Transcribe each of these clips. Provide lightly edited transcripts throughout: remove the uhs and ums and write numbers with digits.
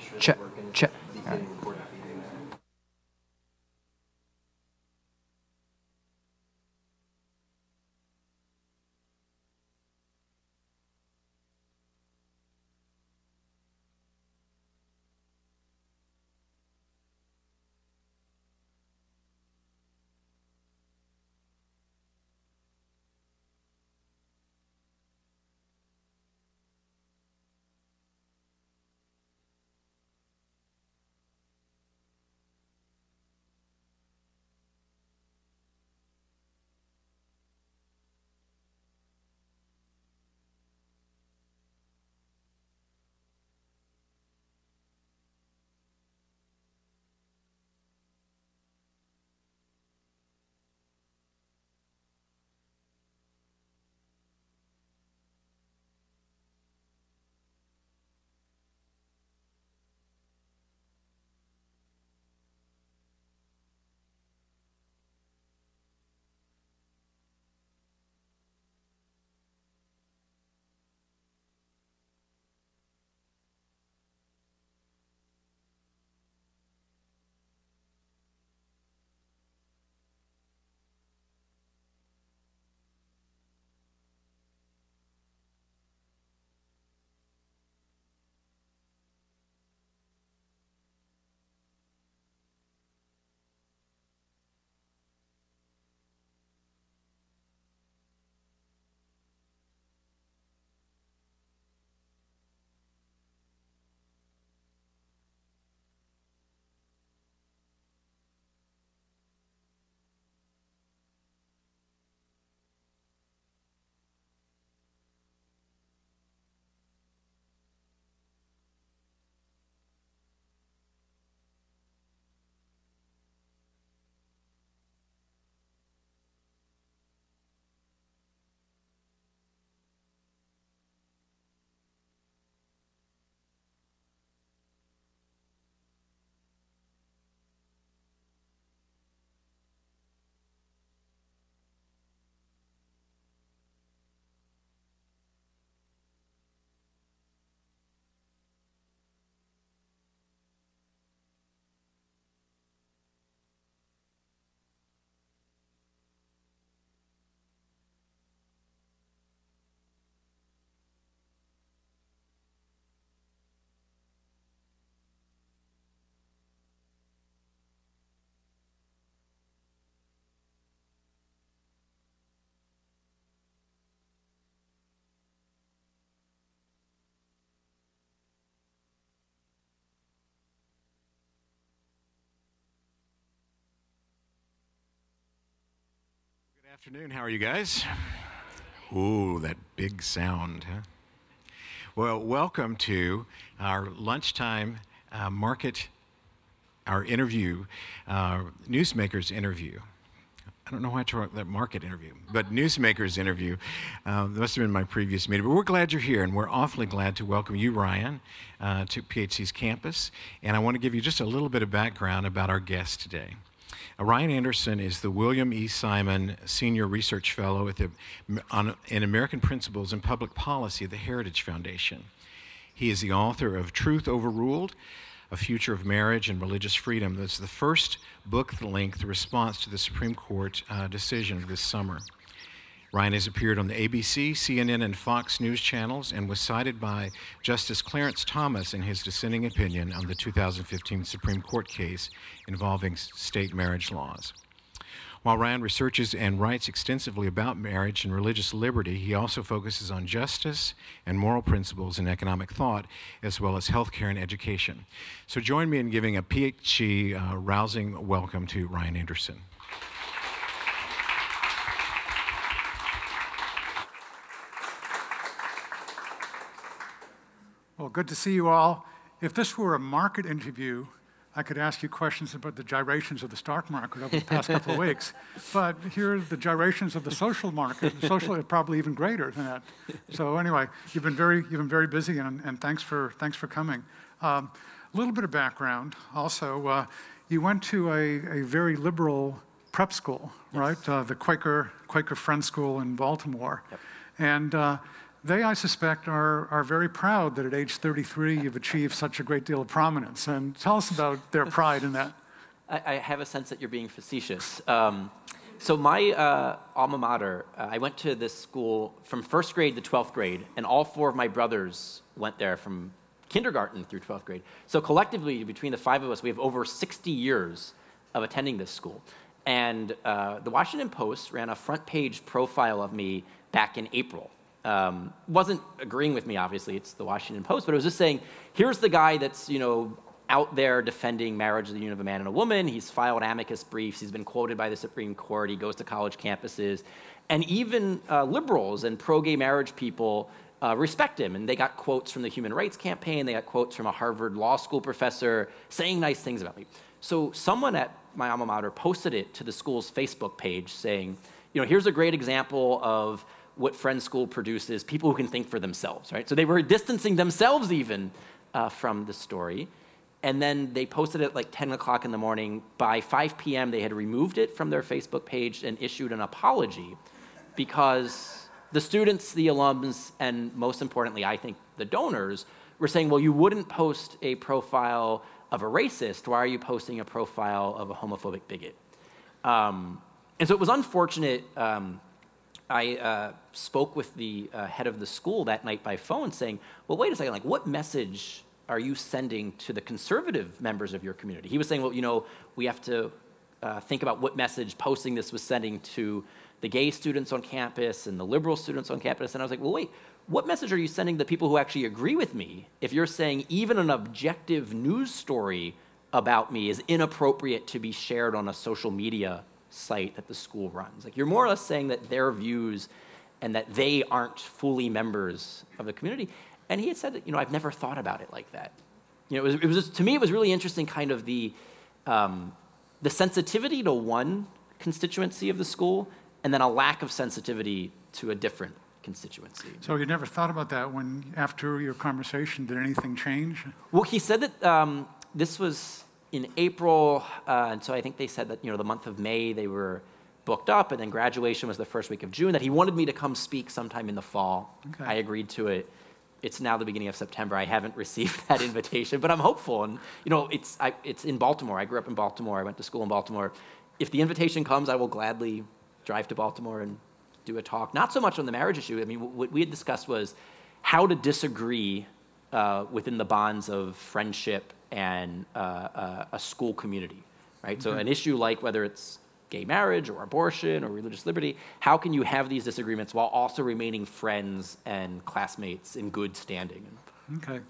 sure check, they're working. check. Be getting recorded feeding now. Afternoon, how are you guys? Ooh, that big sound, huh? Well, welcome to our lunchtime our interview, Newsmakers interview. I don't know why I wrote that market interview, but Newsmakers interview. That must have been my previous meeting, but we're glad you're here, and we're awfully glad to welcome you, Ryan, to PHC's campus. And I want to give you just a little bit of background about our guest today. Ryan Anderson is the William E. Simon Senior Research Fellow in American Principles and Public Policy at the Heritage Foundation. He is the author of Truth Overruled, A Future of Marriage and Religious Freedom. That's the first book-length response to the Supreme Court decision this summer. Ryan has appeared on the ABC, CNN, and Fox News channels and was cited by Justice Clarence Thomas in his dissenting opinion on the 2015 Supreme Court case involving state marriage laws. While Ryan researches and writes extensively about marriage and religious liberty, he also focuses on justice and moral principles in economic thought, as well as healthcare and education. So join me in giving a PHC rousing welcome to Ryan Anderson. Well, good to see you all. If this were a market interview, I could ask you questions about the gyrations of the stock market over the past couple of weeks. But here are the gyrations of the social market. The social is probably even greater than that. So anyway, you've been very busy, and thanks for coming. A little bit of background also. You went to a very liberal prep school, right? The Quaker Friend School in Baltimore. Yep. And they, I suspect, are very proud that at age 33 you've achieved such a great deal of prominence. And tell us about their pride in that. I have a sense that you're being facetious. So my alma mater, I went to this school from 1st grade to 12th grade, and all 4 of my brothers went there from kindergarten through 12th grade. So collectively, between the 5 of us, we have over 60 years of attending this school. And the Washington Post ran a front page profile of me back in April. Wasn't agreeing with me, obviously, it's the Washington Post, but it was just saying, here's the guy that's, out there defending marriage of the union of a man and a woman. He's filed amicus briefs. He's been quoted by the Supreme Court. He goes to college campuses. And even liberals and pro-gay marriage people respect him. And they got quotes from the Human Rights Campaign. They got quotes from a Harvard Law School professor saying nice things about me. So someone at my alma mater posted it to the school's Facebook page saying, here's a great example of what Friends School produces, people who can think for themselves, right? So they were distancing themselves even from the story. And then they posted it like 10 o'clock in the morning. By 5 p.m., they had removed it from their Facebook page and issued an apology because the students, the alums, and most importantly, I think the donors were saying, well, you wouldn't post a profile of a racist. Why are you posting a profile of a homophobic bigot? And so it was unfortunate. I spoke with the head of the school that night by phone saying, well, wait a second, what message are you sending to the conservative members of your community? He was saying, well, we have to think about what message posting this was sending to the gay students on campus and the liberal students on campus. And I was like, well, wait, what message are you sending to people who actually agree with me if you're saying even an objective news story about me is inappropriate to be shared on a social media site that the school runs? You're more or less saying that their views and that they aren't fully members of the community. And he had said that, I've never thought about it like that. It was just, to me, it was really interesting kind of the sensitivity to one constituency of the school and then a lack of sensitivity to a different constituency. So you never thought about that when, after your conversation, did anything change? Well, he said that this was in April, and so I think they said that, the month of May they were booked up, and then graduation was the first week of June, that he wanted me to come speak sometime in the fall. Okay. I agreed to it. It's now the beginning of September. I haven't received that invitation, but I'm hopeful. And it's in Baltimore. I grew up in Baltimore. I went to school in Baltimore. If the invitation comes, I will gladly drive to Baltimore and do a talk. Not so much on the marriage issue. I mean, what we had discussed was how to disagree within the bonds of friendship and a school community, right? Mm-hmm. So an issue like whether it's gay marriage or abortion or religious liberty, how can you have these disagreements while also remaining friends and classmates in good standing? Okay.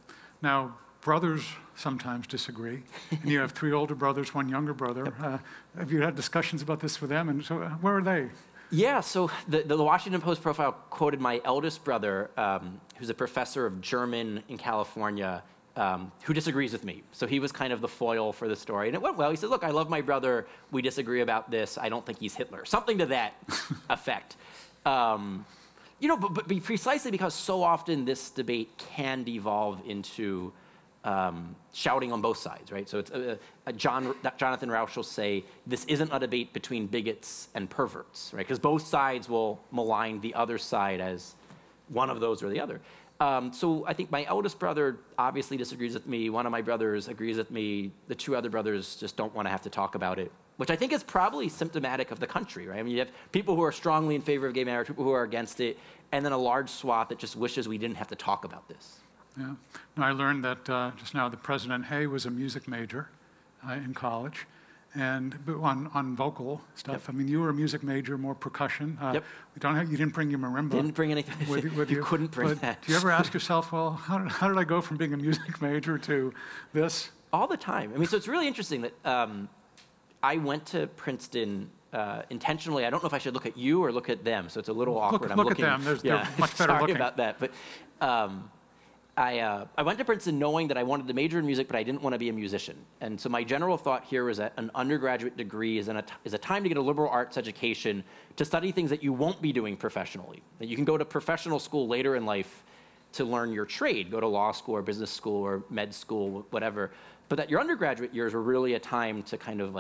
Now, brothers sometimes disagree, and you have 3 older brothers, 1 younger brother. Yep. Have you had discussions about this with them, and so where are they? Yeah, so the Washington Post profile quoted my eldest brother, who's a professor of German in California, who disagrees with me. So he was kind of the foil for the story. And it went well. He said, look, I love my brother. We disagree about this. I don't think he's Hitler. Something to that effect. But precisely because so often this debate can devolve into shouting on both sides, right? So it's Jonathan Rauch will say, this isn't a debate between bigots and perverts, right? Because both sides will malign the other side as one of those or the other. So I think my eldest brother obviously disagrees with me. One of my brothers agrees with me. The 2 other brothers just don't want to have to talk about it, which I think is probably symptomatic of the country, right? I mean, you have people who are strongly in favor of gay marriage, people who are against it, and then a large swath that just wishes we didn't have to talk about this. Yeah. Now, I learned that just now that President Hay was a music major in college, and on vocal stuff. Yep. I mean, you were a music major, more percussion. Yep. You didn't bring your marimba. Didn't bring anything. With you couldn't bring that. Do you ever ask yourself, well, how did I go from being a music major to this? All the time. I mean, so it's really interesting that I went to Princeton intentionally. I don't know if I should look at you or look at them, so it's a little awkward. Look at them. They're much better Sorry looking. about that. But I went to Princeton knowing that I wanted to major in music, but I didn't want to be a musician. And so my general thought here was that an undergraduate degree is a time to get a liberal arts education to study things that you won't be doing professionally. That you can go to professional school later in life to learn your trade, go to law school or business school or med school, whatever. But that your undergraduate years were really a time to kind of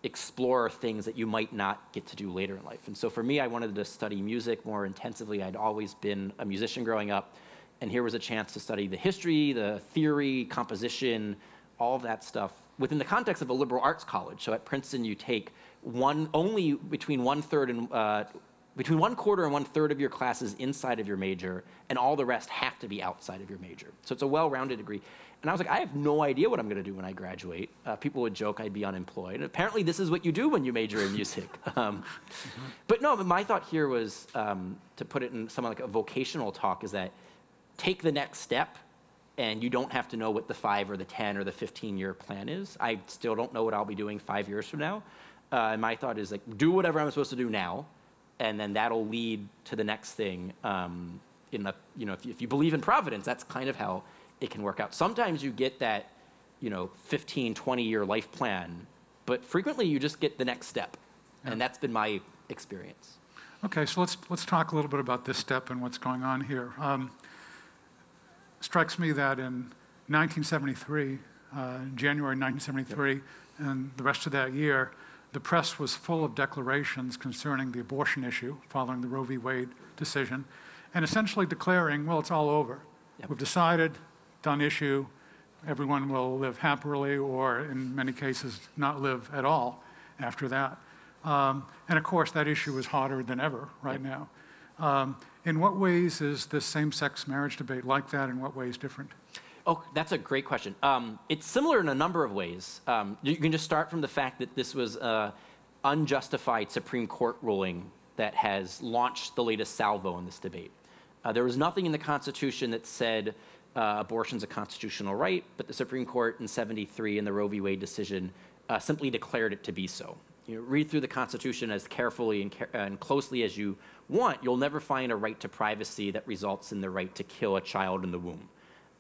explore things that you might not get to do later in life. And so for me, I wanted to study music more intensively. I'd always been a musician growing up, and here was a chance to study the history, the theory, composition, all of that stuff within the context of a liberal arts college. So at Princeton, you take only between one quarter and 1/3 of your classes inside of your major, and all the rest have to be outside of your major. So it's a well-rounded degree. And I was like, I have no idea what I'm going to do when I graduate. People would joke I'd be unemployed. And apparently, this is what you do when you major in music. But no, my thought here was, to put it in somewhat like a vocational talk, is that take the next step, and you don't have to know what the 5 or the 10 or the 15-year plan is. I still don't know what I'll be doing 5 years from now. And my thought is, like, do whatever I'm supposed to do now, and then that'll lead to the next thing. If you believe in providence, that's kind of how it can work out. Sometimes you get that, 15, 20-year life plan, but frequently you just get the next step. Yeah. And that's been my experience. Okay, so let's talk a little bit about this step and what's going on here. Strikes me that in 1973, January 1973, and the rest of that year, the press was full of declarations concerning the abortion issue following the Roe v. Wade decision, and essentially declaring, well, it's all over. Yep. We've decided, done issue, everyone will live happily, or in many cases, not live at all after that. And of course, that issue is hotter than ever right now. In what ways is this same-sex marriage debate like that? In what ways different? Oh, that's a great question. It's similar in a number of ways. You can just start from the fact that this was an unjustified Supreme Court ruling that has launched the latest salvo in this debate. There was nothing in the Constitution that said abortion's a constitutional right, but the Supreme Court in '73 in the Roe v. Wade decision simply declared it to be so. Read through the Constitution as carefully and closely as you want. You'll never find a right to privacy that results in the right to kill a child in the womb.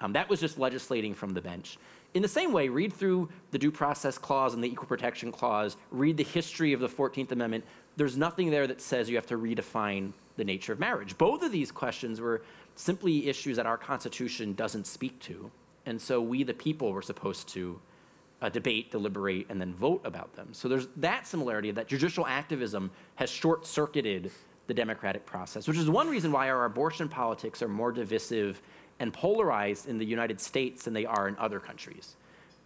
That was just legislating from the bench. In the same way, read through the Due Process Clause and the Equal Protection Clause, read the history of the 14th Amendment. There's nothing there that says you have to redefine the nature of marriage. Both of these questions were simply issues that our Constitution doesn't speak to, and so we, the people, were supposed to debate, deliberate, and then vote about them. So there's that similarity that judicial activism has short-circuited the democratic process, which is one reason why our abortion politics are more divisive and polarized in the United States than they are in other countries.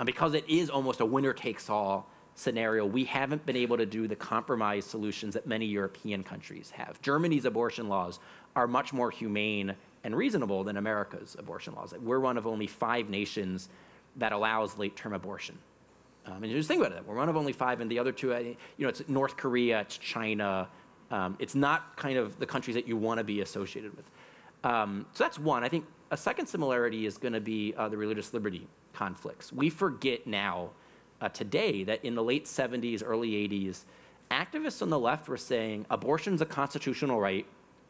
Because it is almost a winner-takes-all scenario, we haven't been able to do the compromise solutions that many European countries have. Germany's abortion laws are much more humane and reasonable than America's abortion laws. We're one of only 5 nations that allows late-term abortion. And just think about it. We're one of only 5, and the other 2, it's North Korea, it's China. It's not kind of the countries that you want to be associated with. So that's one. I think a second similarity is going to be the religious liberty conflicts. We forget now, today, that in the late 70s, early 80s, activists on the left were saying abortion's a constitutional right.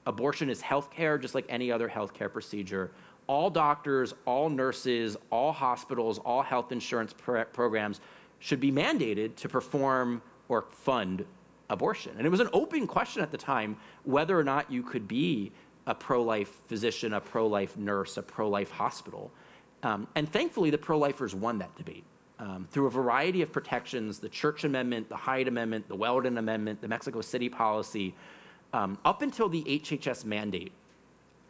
Abortion is health care just like any other health care procedure. All doctors, all nurses, all hospitals, all health insurance programs should be mandated to perform or fund abortion. And it was an open question at the time whether or not you could be a pro-life physician, a pro-life nurse, a pro-life hospital. And thankfully, the pro-lifers won that debate. Through a variety of protections, the Church Amendment, the Hyde Amendment, the Weldon Amendment, the Mexico City policy, up until the HHS mandate,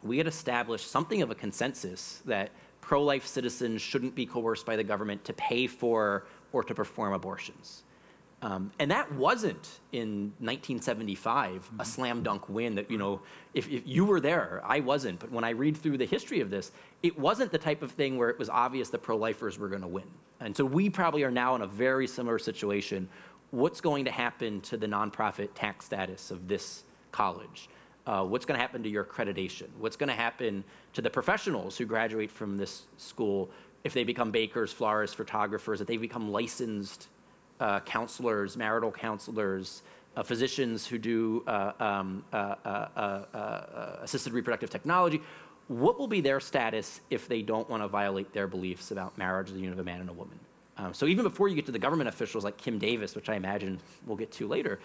we had established something of a consensus that pro-life citizens shouldn't be coerced by the government to pay for or to perform abortions. And that wasn't in 1975 a slam dunk win that, if you were there, I wasn't. But when I read through the history of this, it wasn't the type of thing where it was obvious the pro-lifers were going to win. And so we probably are now in a very similar situation. What's going to happen to the nonprofit tax status of this college? What's going to happen to your accreditation? What's going to happen to the professionals who graduate from this school if they become bakers, florists, photographers, if they become licensed counselors, marital counselors, physicians who do assisted reproductive technology? What will be their status if they don't want to violate their beliefs about marriage, the union of a man and a woman? So even before you get to the government officials like Kim Davis, which I imagine we'll get to later,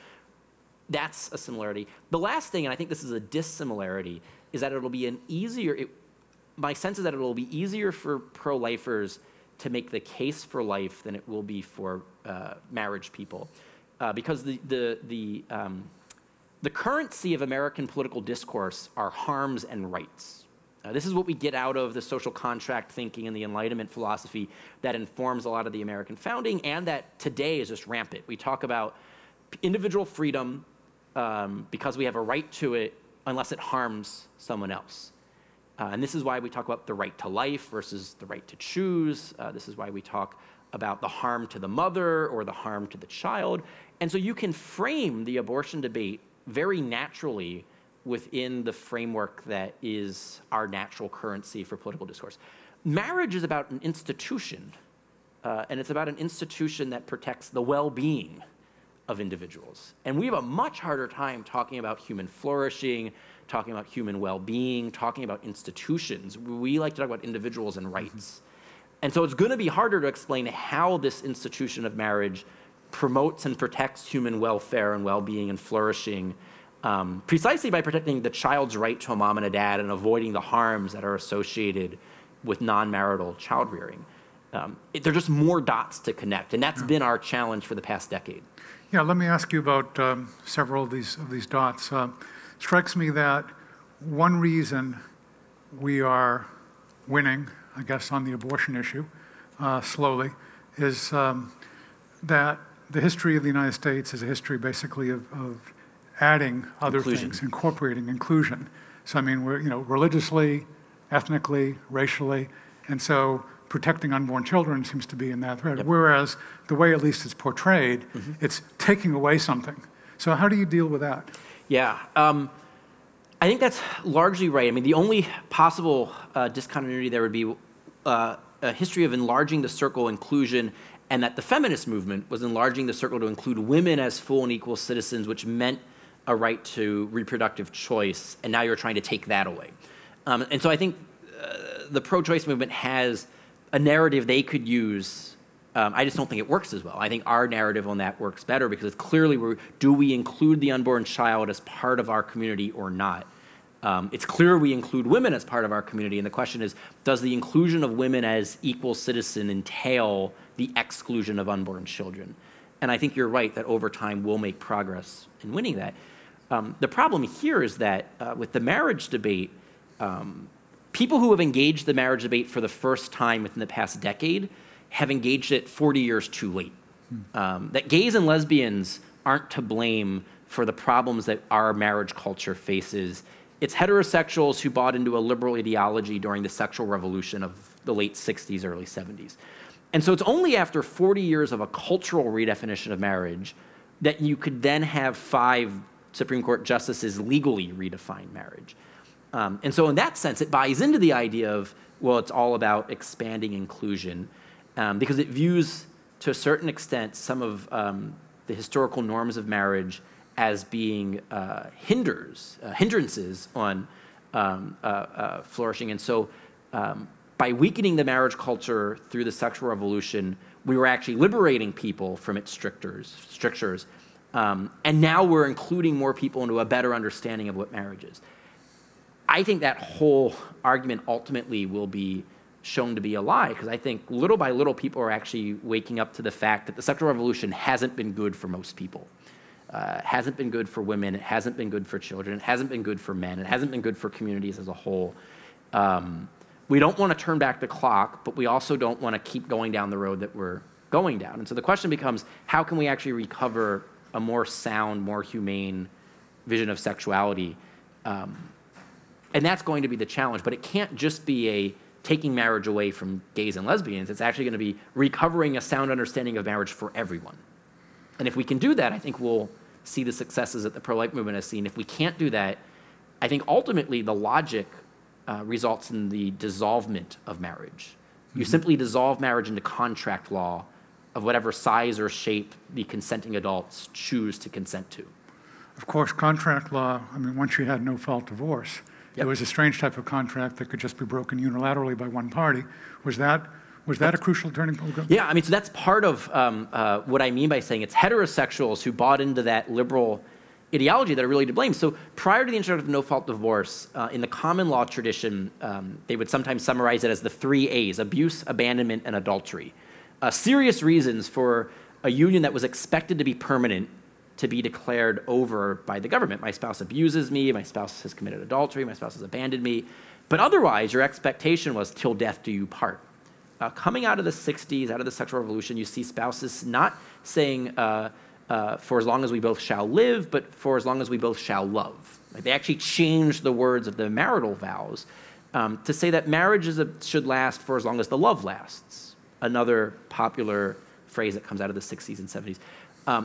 that's a similarity. The last thing, and I think this is a dissimilarity, is that it'll be my sense is that it'll be easier for pro-lifers to make the case for life than it will be for marriage people. because the currency of American political discourse are harms and rights. This is what we get out of the social contract thinking and the Enlightenment philosophy that informs a lot of the American founding, and that today is just rampant. We talk about individual freedom because we have a right to it unless it harms someone else. And this is why we talk about the right to life versus the right to choose. This is why we talk about the harm to the mother or the harm to the child. And so you can frame the abortion debate very naturally within the framework that is our natural currency for political discourse. Marriage is about an institution, and it's about an institution that protects the well-being of individuals. And we have a much harder time talking about human flourishing, talking about human well-being, talking about institutions. We like to talk about individuals and rights. And so it's going to be harder to explain how this institution of marriage promotes and protects human welfare and well-being and flourishing, precisely by protecting the child's right to a mom and a dad and avoiding the harms that are associated with non-marital child rearing. There are just more dots to connect, and that's been our challenge for the past decade. Yeah, let me ask you about several of these dots. Strikes me that one reason we are winning, I guess, on the abortion issue, slowly, is that the history of the United States is a history basically of adding other things, incorporating inclusion. So I mean, we're religiously, ethnically, racially, and so protecting unborn children seems to be in that thread. Yep. Whereas the way at least it's portrayed, it's taking away something. So how do you deal with that? Yeah, I think that's largely right. I mean, the only possible discontinuity there would be a history of enlarging the circle inclusion, and that the feminist movement was enlarging the circle to include women as full and equal citizens, which meant a right to reproductive choice, and now you're trying to take that away. And so I think the pro-choice movement has a narrative they could use. I just don't think it works as well. I think our narrative on that works better because it's clearly, do we include the unborn child as part of our community or not? It's clear we include women as part of our community, and the question is, does the inclusion of women as equal citizen entail the exclusion of unborn children? And I think you're right that over time we'll make progress in winning that. The problem here is that with the marriage debate, people who have engaged the marriage debate for the first time within the past decade have engaged it 40 years too late. That gays and lesbians aren't to blame for the problems that our marriage culture faces. It's heterosexuals who bought into a liberal ideology during the sexual revolution of the late 60s, early 70s. And so it's only after 40 years of a cultural redefinition of marriage that you could then have 5 Supreme Court justices legally redefine marriage. And so in that sense, it buys into the idea of, well, it's all about expanding inclusion, because it views, to a certain extent, some of the historical norms of marriage as being hindrances on flourishing. And so by weakening the marriage culture through the sexual revolution, we were actually liberating people from its strictures. And now we're including more people into a better understanding of what marriage is. I think that whole argument ultimately will be shown to be a lie, because I think little by little people are actually waking up to the fact that the sexual revolution hasn't been good for most people. It hasn't been good for women, it hasn't been good for children, it hasn't been good for men, it hasn't been good for communities as a whole. We don't want to turn back the clock, but we also don't want to keep going down the road that we're going down. And so the question becomes, how can we actually recover a more sound, more humane vision of sexuality? And that's going to be the challenge, but it can't just be taking marriage away from gays and lesbians. It's actually going to be recovering a sound understanding of marriage for everyone. And if we can do that, I think we'll see the successes that the pro-life movement has seen. If we can't do that, I think ultimately the logic results in the dissolvement of marriage. You simply dissolve marriage into contract law of whatever size or shape the consenting adults choose to consent to. Of course, contract law, I mean, once you had no-fault divorce, it was a strange type of contract that could just be broken unilaterally by one party. Was that a crucial turning point? Yeah, I mean, so that's part of what I mean by saying it's heterosexuals who bought into that liberal ideology that are really to blame. So prior to the introduction of no-fault divorce, in the common law tradition, they would sometimes summarize it as the 3 A's: abuse, abandonment, and adultery. Serious reasons for a union that was expected to be permanent to be declared over by the government. My spouse abuses me, my spouse has committed adultery, my spouse has abandoned me. But otherwise, your expectation was till death do you part. Coming out of the 60s, out of the sexual revolution, you see spouses not saying for as long as we both shall live, but for as long as we both shall love. Like, they actually changed the words of the marital vows to say that marriage should last for as long as the love lasts. Another popular phrase that comes out of the 60s and 70s.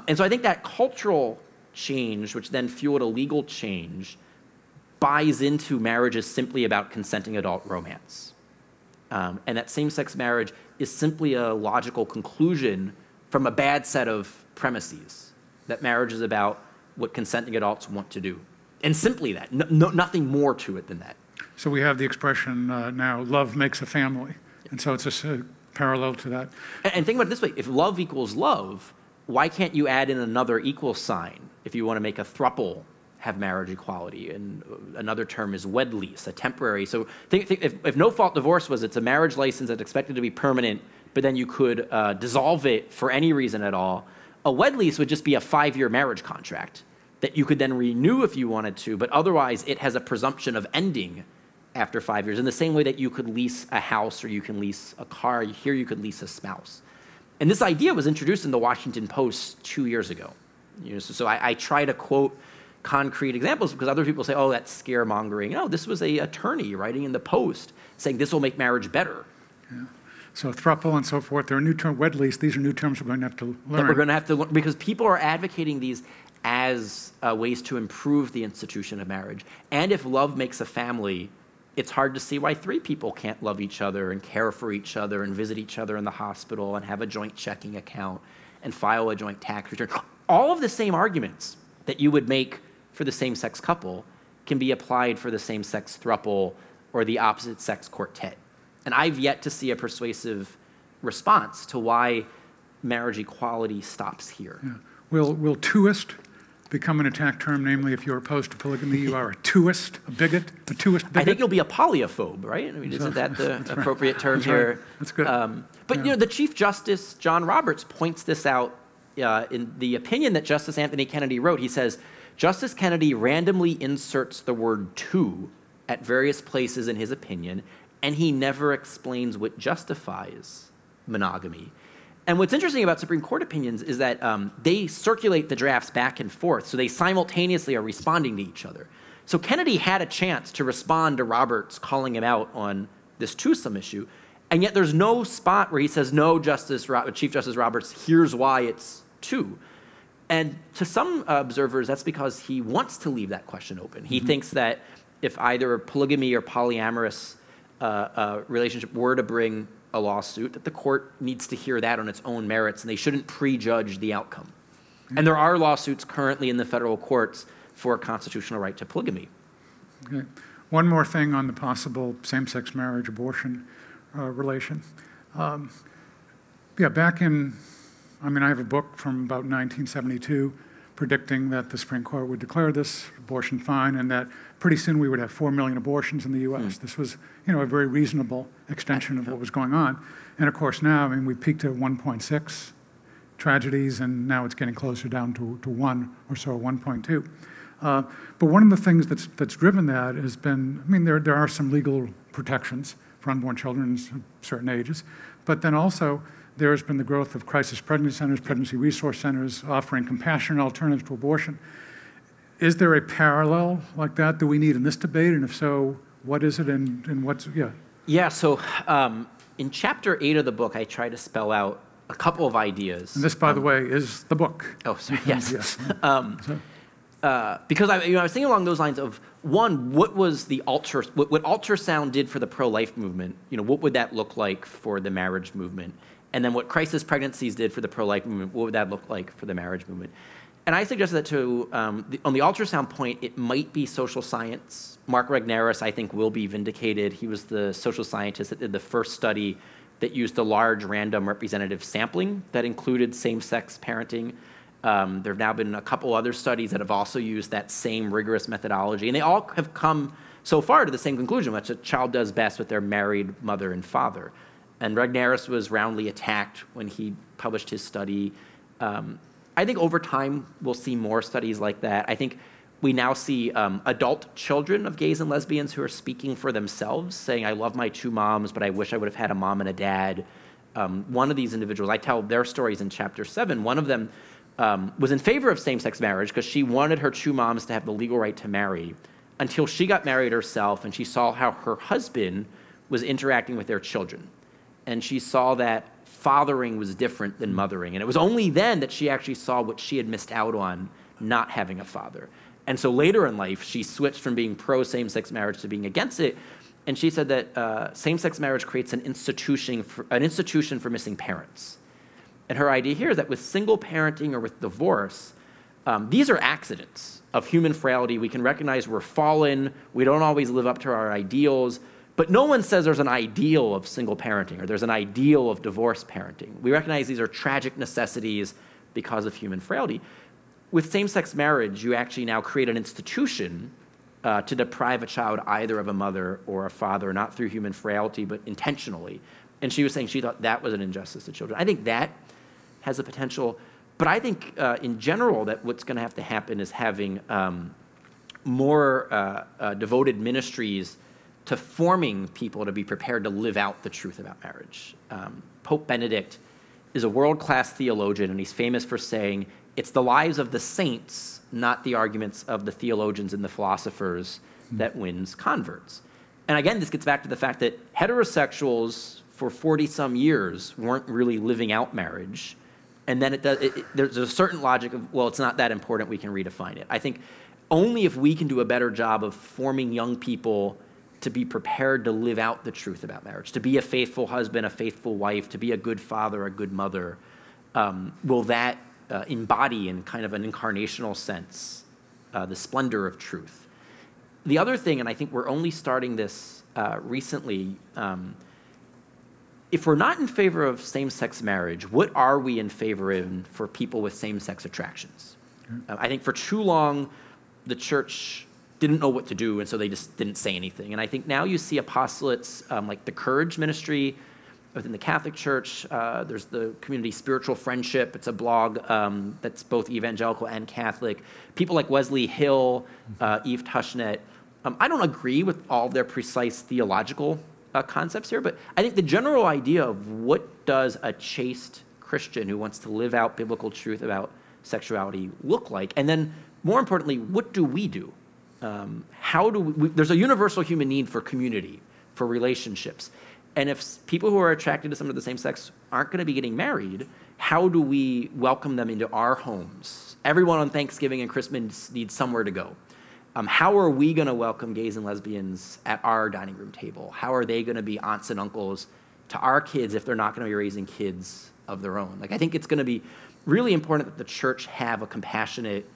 And so I think that cultural change, which then fueled a legal change, buys into marriage as simply about consenting adult romance. And that same-sex marriage is simply a logical conclusion from a bad set of premises, that marriage is about what consenting adults want to do. And simply that, nothing more to it than that. So we have the expression now, love makes a family. And so it's a parallel to that. And think about it this way, if love equals love, why can't you add in another equal sign if you want to make a throuple have marriage equality? And another term is wed lease, a temporary. So think if no-fault divorce was it's a marriage license that's expected to be permanent, but then you could dissolve it for any reason at all, a wed lease would just be a 5-year marriage contract that you could then renew if you wanted to, but otherwise it has a presumption of ending after 5 years, in the same way that you could lease a house or you can lease a car. Here you could lease a spouse. And this idea was introduced in the Washington Post 2 years ago. So I try to quote concrete examples because other people say, oh, that's scaremongering. No, this was an attorney writing in the Post saying this will make marriage better. Yeah. So throuple and so forth, there are new terms, wed lease, these are new terms we're going to have to learn. That we're going to have to learn, because people are advocating these as ways to improve the institution of marriage. And if love makes a family, it's hard to see why 3 people can't love each other and care for each other and visit each other in the hospital and have a joint checking account and file a joint tax return. All of the same arguments that you would make for the same-sex couple can be applied for the same-sex throuple or the opposite-sex quartet. And I've yet to see a persuasive response to why marriage equality stops here. Yeah. Will twoist become an attack term? Namely, if you're opposed to polygamy, you are a twoist, a bigot, a twoist bigot? I think you'll be a polyophobe, right? I mean, isn't that the appropriate term that's here? Right. That's good. But you know, the Chief Justice, John Roberts, points this out in the opinion that Justice Anthony Kennedy wrote. He says, Justice Kennedy randomly inserts the word to at various places in his opinion, and he never explains what justifies monogamy. And what's interesting about Supreme Court opinions is that they circulate the drafts back and forth, so they simultaneously are responding to each other. So Kennedy had a chance to respond to Roberts calling him out on this twosome issue, and yet there's no spot where he says, no, Chief Justice Roberts, here's why it's two. And to some observers, that's because he wants to leave that question open. He thinks that if either a polygamy or polyamorous relationship were to bring a lawsuit, that the court needs to hear that on its own merits, and they shouldn't prejudge the outcome. And there are lawsuits currently in the federal courts for a constitutional right to polygamy. Okay. One more thing on the possible same-sex marriage abortion relation. Yeah, back in, I mean, I have a book from about 1972 predicting that the Supreme Court would declare this abortion fine and that pretty soon we would have 4 million abortions in the U.S. This was, you know, a very reasonable extension of what was going on. And of course now, I mean, we peaked at 1.6 tragedies, and now it's getting closer down to 1 or so, 1.2. But one of the things that's driven that has been, I mean, there are some legal protections for unborn children at certain ages, but then also there has been the growth of crisis pregnancy centers, pregnancy resource centers, offering compassionate alternatives to abortion. Is there a parallel like that that we need in this debate? And if so, what is it and what's, yeah? Yeah, so in chapter 8 of the book, I try to spell out a couple of ideas. And this, by the way, is the book. Oh, sorry, yes. Because I was thinking along those lines of, one, what was the what ultrasound did for the pro-life movement? You know, what would that look like for the marriage movement? And then what crisis pregnancies did for the pro-life movement, what would that look like for the marriage movement? And I suggested that to, on the ultrasound point, it might be social science. Mark Regnerus, I think, will be vindicated. He was the social scientist that did the first study that used a large random representative sampling that included same-sex parenting. There have now been a couple other studies that have also used that same rigorous methodology, and they all have come so far to the same conclusion, which a child does best with their married mother and father. And Regnerus was roundly attacked when he published his study. I think over time, we'll see more studies like that. I think we now see adult children of gays and lesbians who are speaking for themselves, saying, I love my two moms, but I wish I would have had a mom and a dad. One of these individuals, I tell their stories in chapter 7. One of them was in favor of same-sex marriage because she wanted her two moms to have the legal right to marry until she got married herself and she saw how her husband was interacting with their children. And she saw that fathering was different than mothering. And it was only then that she actually saw what she had missed out on not having a father. And so later in life, she switched from being pro same-sex marriage to being against it. And she said that same-sex marriage creates an institution for missing parents. And her idea here is that with single parenting or with divorce, these are accidents of human frailty. We can recognize we're fallen. We don't always live up to our ideals. But no one says there's an ideal of single parenting or there's an ideal of divorce parenting. We recognize these are tragic necessities because of human frailty. With same-sex marriage, you actually now create an institution to deprive a child either of a mother or a father, not through human frailty, but intentionally. And she was saying she thought that was an injustice to children. I think that has the potential. But I think in general that what's going to have to happen is having more devoted ministries to forming people to be prepared to live out the truth about marriage. Pope Benedict is a world-class theologian, and he's famous for saying, it's the lives of the saints, not the arguments of the theologians and the philosophers that wins converts. And again, this gets back to the fact that heterosexuals for 40-some years weren't really living out marriage. And then there's a certain logic of, well, it's not that important, we can redefine it. I think only if we can do a better job of forming young people to be prepared to live out the truth about marriage, to be a faithful husband, a faithful wife, to be a good father, a good mother, will that embody in kind of an incarnational sense the splendor of truth. The other thing, and I think we're only starting this recently, if we're not in favor of same-sex marriage, what are we in favor of for people with same-sex attractions? I think for too long, the church didn't know what to do, and so they just didn't say anything. And I think now you see apostolates like the Courage Ministry within the Catholic Church. There's the Community Spiritual Friendship. It's a blog that's both evangelical and Catholic. People like Wesley Hill, Eve Tushnet. I don't agree with all their precise theological concepts here, but I think the general idea of what does a chaste Christian who wants to live out biblical truth about sexuality look like? And then, more importantly, what do we do? How do we, there's a universal human need for community, for relationships. And if people who are attracted to someone of the same sex aren't going to be getting married, how do we welcome them into our homes? Everyone on Thanksgiving and Christmas needs somewhere to go. How are we going to welcome gays and lesbians at our dining room table? How are they going to be aunts and uncles to our kids if they're not going to be raising kids of their own? Like, I think it's going to be really important that the church have a compassionate,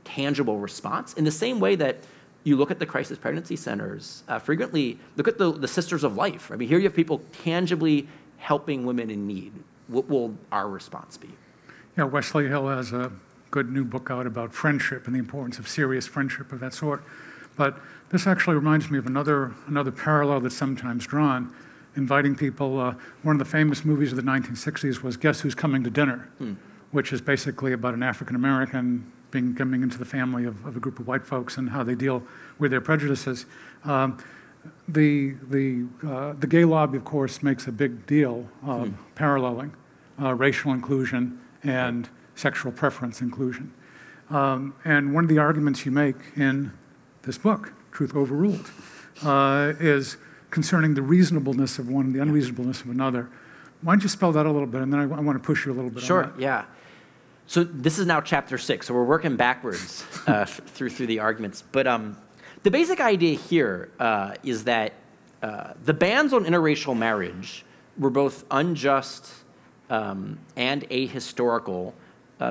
tangible response in the same way that you look at the crisis pregnancy centers, frequently look at the Sisters of Life. I mean, here you have people tangibly helping women in need. What will our response be? Yeah, Wesley Hill has a good new book out about friendship and the importance of serious friendship of that sort. But this actually reminds me of another parallel that's sometimes drawn, inviting people. One of the famous movies of the 1960s was Guess Who's Coming to Dinner, which is basically about an African-American coming into the family of a group of white folks and how they deal with their prejudices. The gay lobby, of course, makes a big deal of paralleling racial inclusion and sexual preference inclusion. And one of the arguments you make in this book, Truth Overruled, is concerning the reasonableness of one and the unreasonableness of another. Why don't you spell that a little bit, and then I want to push you a little bit on that. Sure, yeah. So this is now chapter 6, so we're working backwards through the arguments. But the basic idea here is that the bans on interracial marriage were both unjust and ahistorical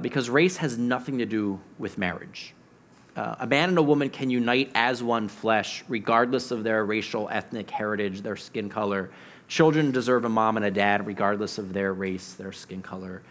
because race has nothing to do with marriage. A man and a woman can unite as one flesh regardless of their racial, ethnic heritage, their skin color. Children deserve a mom and a dad regardless of their race, their skin color.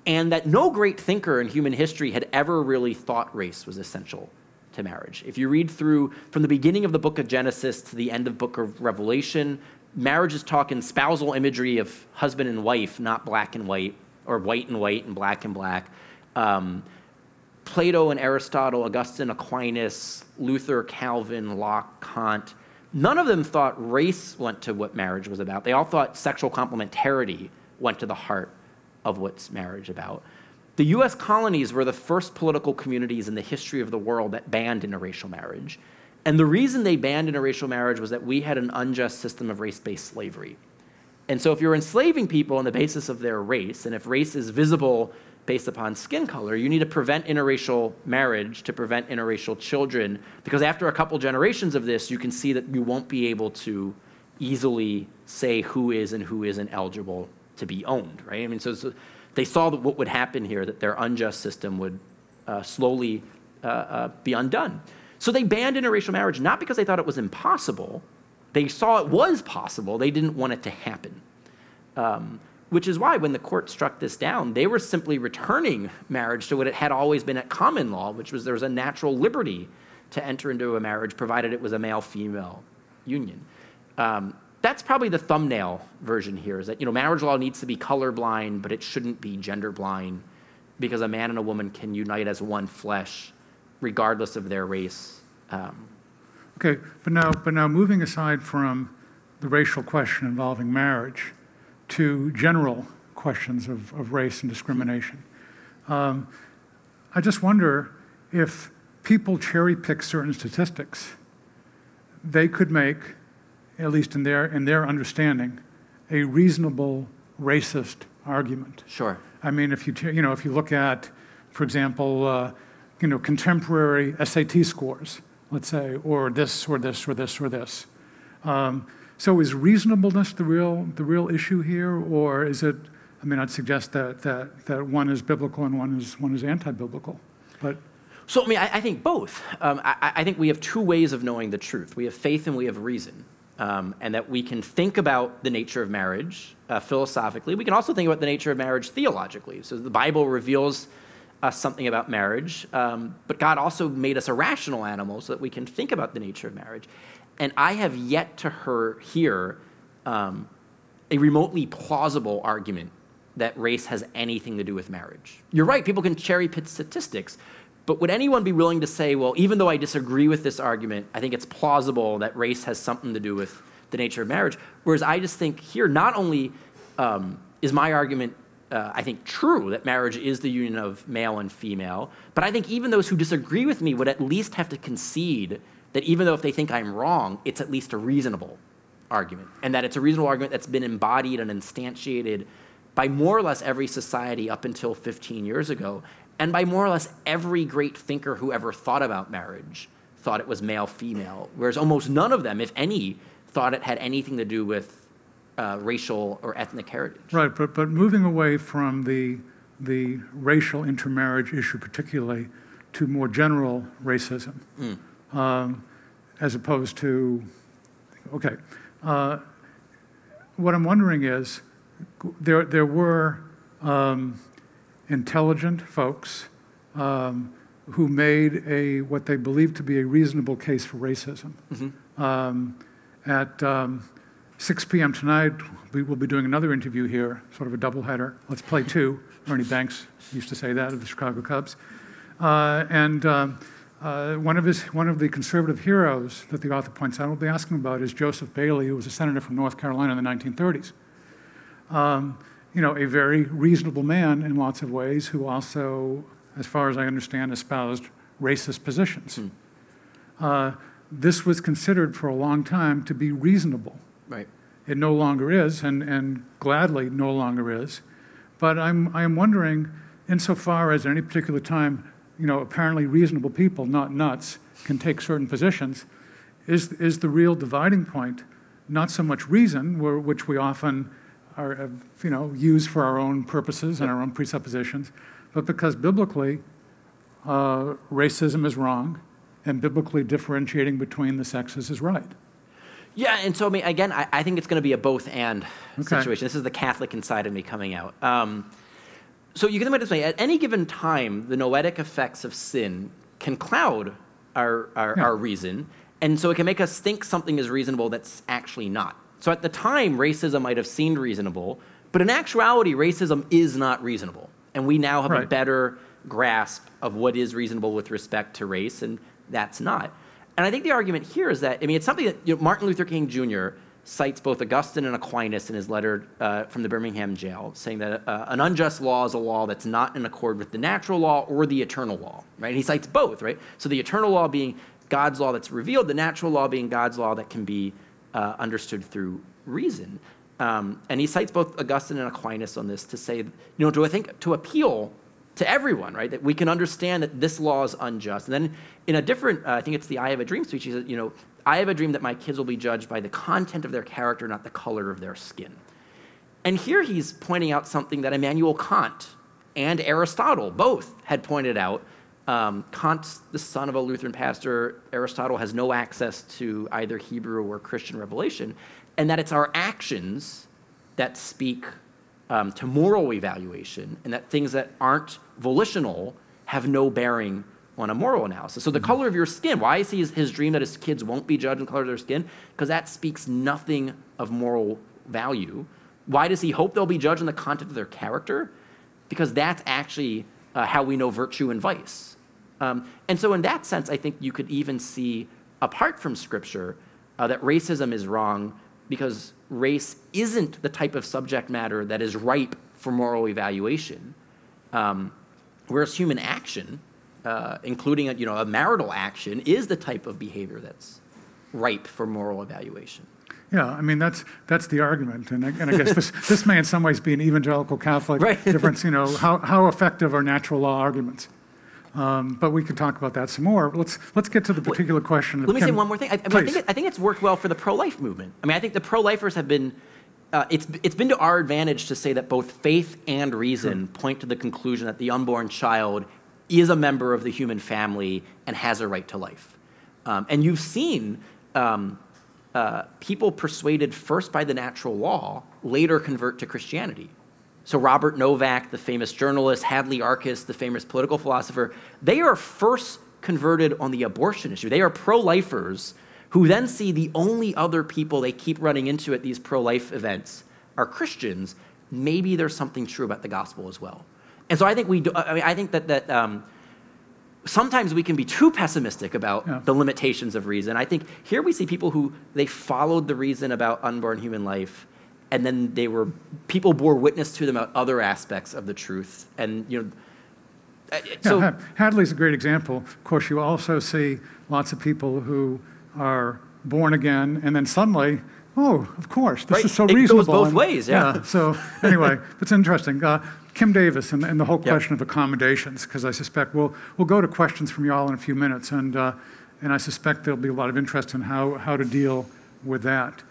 And that no great thinker in human history had ever really thought race was essential to marriage. If you read through from the beginning of the book of Genesis to the end of the book of Revelation, marriage is talking spousal imagery of husband and wife, not black and white, or white and black and black. Plato and Aristotle, Augustine, Aquinas, Luther, Calvin, Locke, Kant, none of them thought race went to what marriage was about. They all thought sexual complementarity went to the heart of what's marriage about. The US colonies were the first political communities in the history of the world that banned interracial marriage. And the reason they banned interracial marriage was that we had an unjust system of race-based slavery. And so if you're enslaving people on the basis of their race, and if race is visible based upon skin color, you need to prevent interracial marriage to prevent interracial children, because after a couple generations of this, you can see that you won't be able to easily say who is and who isn't eligible to be owned, right? I mean, so they saw that what would happen here, that their unjust system would slowly be undone. So they banned interracial marriage, not because they thought it was impossible. They saw it was possible. They didn't want it to happen. Which is why when the court struck this down, they were simply returning marriage to what it had always been at common law, which was there was a natural liberty to enter into a marriage, provided it was a male-female union. That's probably the thumbnail version here, is that marriage law needs to be colorblind, but it shouldn't be genderblind, because a man and a woman can unite as one flesh, regardless of their race. Okay, but now moving aside from the racial question involving marriage to general questions of race and discrimination, I just wonder if people cherry pick certain statistics, they could make, at least in their understanding, a reasonable racist argument. Sure. I mean, if you look at, for example, contemporary SAT scores, let's say, or this, or this, or this, or this. So is reasonableness the real issue here, or is it? I mean, I'd suggest that one is biblical and one is anti-biblical, but. So I mean, I think both. I think we have two ways of knowing the truth. We have faith and we have reason, and that we can think about the nature of marriage philosophically. We can also think about the nature of marriage theologically. So the Bible reveals us something about marriage, but God also made us a rational animal so that we can think about the nature of marriage. And I have yet to hear a remotely plausible argument that race has anything to do with marriage. You're right, people can cherry pick statistics, but would anyone be willing to say, well, even though I disagree with this argument, I think it's plausible that race has something to do with the nature of marriage? Whereas I just think here, not only is my argument I think true that marriage is the union of male and female, but I think even those who disagree with me would at least have to concede that even though if they think I'm wrong, it's at least a reasonable argument, and that it's a reasonable argument that's been embodied and instantiated by more or less every society up until 15 years ago, and by more or less every great thinker who ever thought about marriage thought it was male-female, whereas almost none of them, if any, thought it had anything to do with racial or ethnic heritage. Right, but moving away from the racial intermarriage issue particularly to more general racism, as opposed to, okay, what I'm wondering is, there were intelligent folks who made what they believed to be a reasonable case for racism. At 6 p.m. tonight, we will be doing another interview here, sort of a doubleheader. Let's play two. Ernie Banks used to say that of the Chicago Cubs. And one of the conservative heroes that the author points out we'll be asking about is Joseph Bailey, who was a senator from North Carolina in the 1930s. A very reasonable man in lots of ways, who also, as far as I understand, espoused racist positions. This was considered for a long time to be reasonable. Right. It no longer is, and gladly no longer is. But I'm wondering, insofar as at any particular time, apparently reasonable people, not nuts, can take certain positions, is the real dividing point not so much reason, which we often use for our own purposes and our own presuppositions, but because biblically, racism is wrong, and biblically differentiating between the sexes is right. Yeah, and so, I mean, again, I think it's going to be a both-and situation. This is the Catholic inside of me coming out. So you can think about it this way. At any given time, the noetic effects of sin can cloud our reason, and so it can make us think something is reasonable that's actually not. So at the time, racism might have seemed reasonable, But in actuality, racism is not reasonable. And we now have a better grasp of what is reasonable with respect to race, and that's not. And I think the argument here is that, I mean, it's something that Martin Luther King Jr. cites both Augustine and Aquinas in his letter from the Birmingham jail, saying that an unjust law is a law that's not in accord with the natural law or the eternal law, right? And he cites both, right? So the eternal law being God's law that's revealed, the natural law being God's law that can be understood through reason. And he cites both Augustine and Aquinas on this to say, to appeal to everyone, right? That we can understand that this law is unjust. And then in a different, I think it's the I Have a Dream speech, he says, I have a dream that my kids will be judged by the content of their character, not the color of their skin. And here he's pointing out something that Immanuel Kant and Aristotle both had pointed out. Kant's the son of a Lutheran pastor. Aristotle has no access to either Hebrew or Christian revelation, and that it's our actions that speak to moral evaluation, and that things that aren't volitional have no bearing on a moral analysis. So the color of your skin, why is his dream that his kids won't be judged on the color of their skin? Because that speaks nothing of moral value. Why does he hope they'll be judged on the content of their character? Because that's actually how we know virtue and vice. And so in that sense, I think you could even see, apart from Scripture, that racism is wrong because race isn't the type of subject matter that is ripe for moral evaluation, whereas human action, including a marital action, is the type of behavior that's ripe for moral evaluation. Yeah, I mean, that's the argument. And I guess this may in some ways be an evangelical Catholic difference, how effective are natural law arguments? But we could talk about that some more. Let's get to the particular question. Let me say one more thing. I think it's worked well for the pro-life movement. I mean, I think the pro-lifers have been, it's been to our advantage to say that both faith and reason point to the conclusion that the unborn child is a member of the human family and has a right to life. And you've seen people persuaded first by the natural law later convert to Christianity. So Robert Novak, the famous journalist, Hadley Arkus, the famous political philosopher, they are first converted on the abortion issue. They are pro-lifers who then see the only other people they keep running into at these pro-life events are Christians. Maybe there's something true about the gospel as well. And so I think I think that sometimes we can be too pessimistic about the limitations of reason. I think here we see people who they followed the reason about unborn human life, and then people bore witness to them about other aspects of the truth. And so Hadley's a great example. Of course, you also see lots of people who are born again, and then suddenly, oh, of course, this is so reasonable. It goes both ways, yeah. So anyway, it's interesting. Kim Davis and the whole question of accommodations, because I suspect we'll go to questions from y'all in a few minutes, and I suspect there'll be a lot of interest in how to deal with that.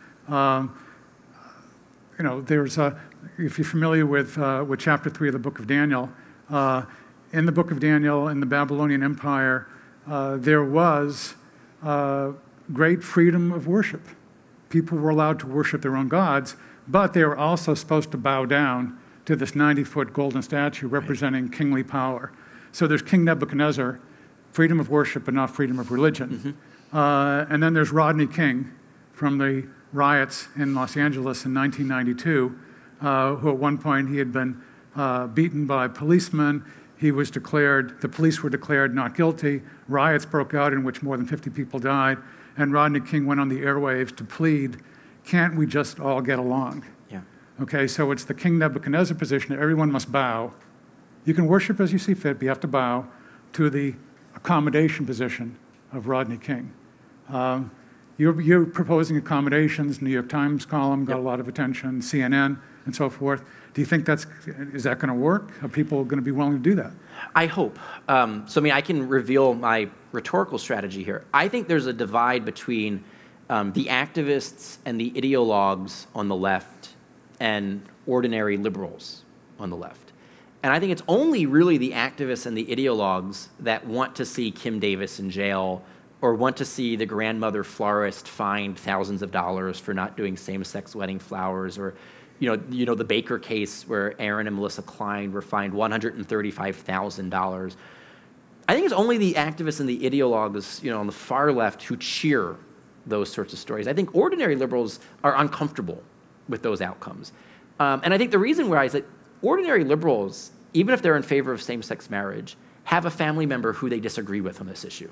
There's if you're familiar with chapter 3 of the book of Daniel, in the book of Daniel, in the Babylonian Empire, there was great freedom of worship. People were allowed to worship their own gods, but they were also supposed to bow down to this 90-foot golden statue representing kingly power. So there's King Nebuchadnezzar, freedom of worship but not freedom of religion. And then there's Rodney King from the riots in Los Angeles in 1992, who at one point he had been beaten by policemen. The police were declared not guilty. Riots broke out in which more than 50 people died. And Rodney King went on the airwaves to plead, can't we just all get along? Yeah. Okay, so it's the King Nebuchadnezzar position that everyone must bow. You can worship as you see fit, but you have to bow to the accommodation position of Rodney King. You're proposing accommodations. New York Times column got a lot of attention, CNN, and so forth. Do you think is that going to work? Are people going to be willing to do that? I hope. I can reveal my rhetorical strategy here. I think there's a divide between the activists and the ideologues on the left and ordinary liberals on the left. And I think it's only really the activists and the ideologues that want to see Kim Davis in jail or want to see the grandmother florist fined thousands of dollars for not doing same-sex wedding flowers, or the Baker case where Aaron and Melissa Klein were fined $135,000. I think it's only the activists and the ideologues, on the far left who cheer those sorts of stories. I think ordinary liberals are uncomfortable with those outcomes. And I think the reason why is that ordinary liberals, even if they're in favor of same-sex marriage, have a family member who they disagree with on this issue.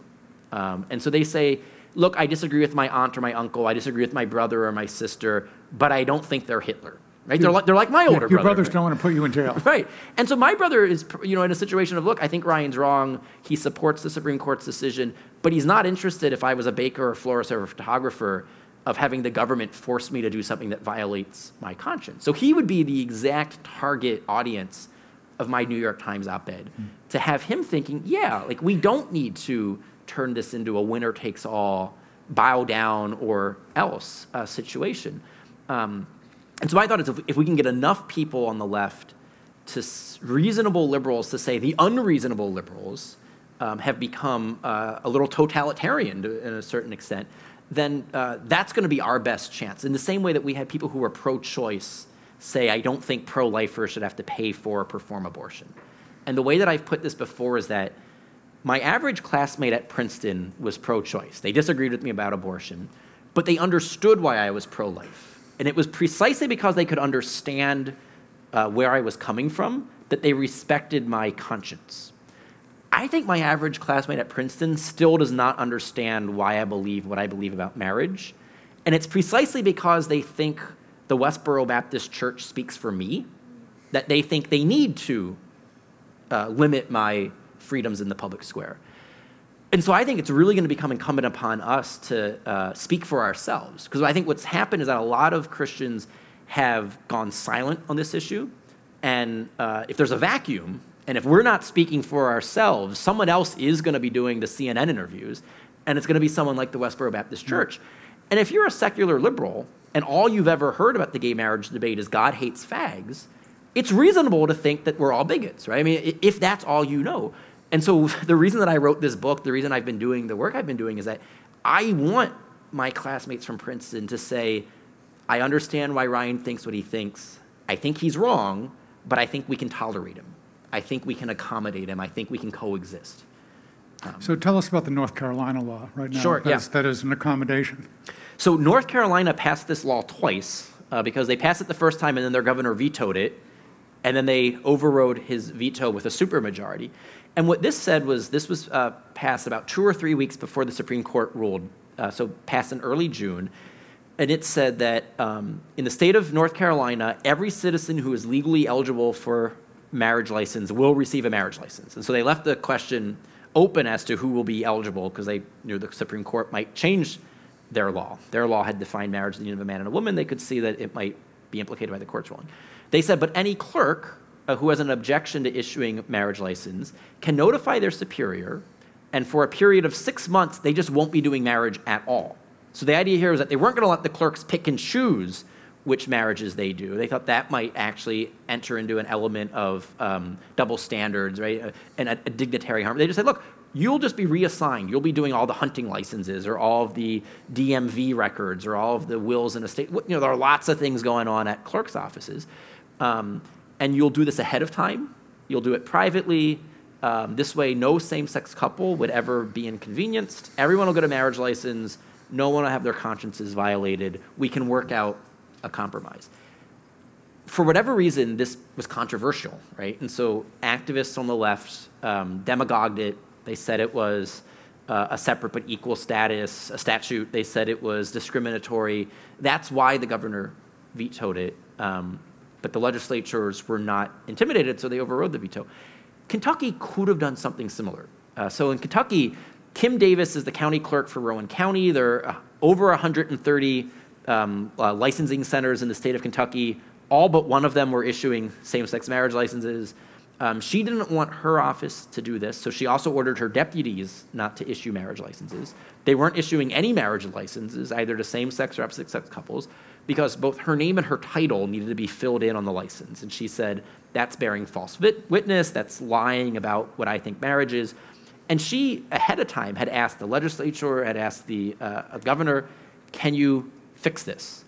And so they say, look, I disagree with my aunt or my uncle, I disagree with my brother or my sister, but I don't think they're Hitler. Right? They're like my older brother. Your brothers right? don't want to put you in jail. Right. And so my brother is, in a situation of, look, I think Ryan's wrong. He supports the Supreme Court's decision, but he's not interested, if I was a baker or florist or a photographer, of having the government force me to do something that violates my conscience. So he would be the exact target audience of my New York Times op-ed, to have him thinking, yeah, like we don't need to turn this into a winner-takes-all, bow down or else situation. And so I thought if we can get enough people on the left, reasonable liberals, to say the unreasonable liberals have become a little totalitarian in a certain extent, then that's going to be our best chance. In the same way that we had people who were pro-choice say, I don't think pro-lifers should have to pay for or perform abortion. And the way that I've put this before is that my average classmate at Princeton was pro-choice. They disagreed with me about abortion, but they understood why I was pro-life. And it was precisely because they could understand where I was coming from that they respected my conscience. I think my average classmate at Princeton still does not understand why I believe what I believe about marriage. And it's precisely because they think the Westboro Baptist Church speaks for me, that they think they need to limit my freedoms in the public square. And so I think it's really going to become incumbent upon us to speak for ourselves. Because I think what's happened is that a lot of Christians have gone silent on this issue. And if there's a vacuum, and if we're not speaking for ourselves, someone else is going to be doing the CNN interviews, and it's going to be someone like the Westboro Baptist Church. And if you're a secular liberal, and all you've ever heard about the gay marriage debate is God hates fags, it's reasonable to think that we're all bigots, right? I mean, if that's all you know. And so the reason that I wrote this book, the reason I've been doing the work I've been doing is that I want my classmates from Princeton to say, I understand why Ryan thinks what he thinks. I think he's wrong, but I think we can tolerate him. I think we can accommodate him. I think we can coexist. So tell us about the North Carolina law right now. Sure, yeah. That is an accommodation. So North Carolina passed this law twice because they passed it the first time and then their governor vetoed it, and then they overrode his veto with a supermajority. And what this said was, this was passed about 2 or 3 weeks before the Supreme Court ruled, so passed in early June, and it said that in the state of North Carolina, every citizen who is legally eligible for marriage license will receive a marriage license. And so they left the question open as to who will be eligible because they knew the Supreme Court might change their law. Their law had defined marriage as the union of a man and a woman. They could see that it might be implicated by the court's ruling. They said, but any clerk who has an objection to issuing marriage license can notify their superior, and for a period of 6 months, they just won't be doing marriage at all. So the idea here is that they weren't going to let the clerks pick and choose which marriages they do. They thought that might actually enter into an element of double standards, right, and a dignitary harm. They just said, look, you'll just be reassigned. You'll be doing all the hunting licenses or all of the DMV records or all of the wills in a state. There are lots of things going on at clerks' offices. And you'll do this ahead of time. You'll do it privately. This way, no same-sex couple would ever be inconvenienced. Everyone will get a marriage license. No one will have their consciences violated. We can work out a compromise. For whatever reason, this was controversial, right? And so activists on the left demagogued it. They said it was a separate but equal status, a statute. They said it was discriminatory. That's why the governor vetoed it. But the legislatures were not intimidated, so they overrode the veto. Kentucky could have done something similar. So in Kentucky, Kim Davis is the county clerk for Rowan County. There are over 130 licensing centers in the state of Kentucky. All but one of them were issuing same-sex marriage licenses. She didn't want her office to do this, so she also ordered her deputies not to issue marriage licenses. They weren't issuing any marriage licenses, either to same-sex or opposite-sex couples, because both her name and her title needed to be filled in on the license. And she said, that's bearing false witness, that's lying about what I think marriage is. And she, ahead of time, had asked the legislature, had asked the governor, can you fix this?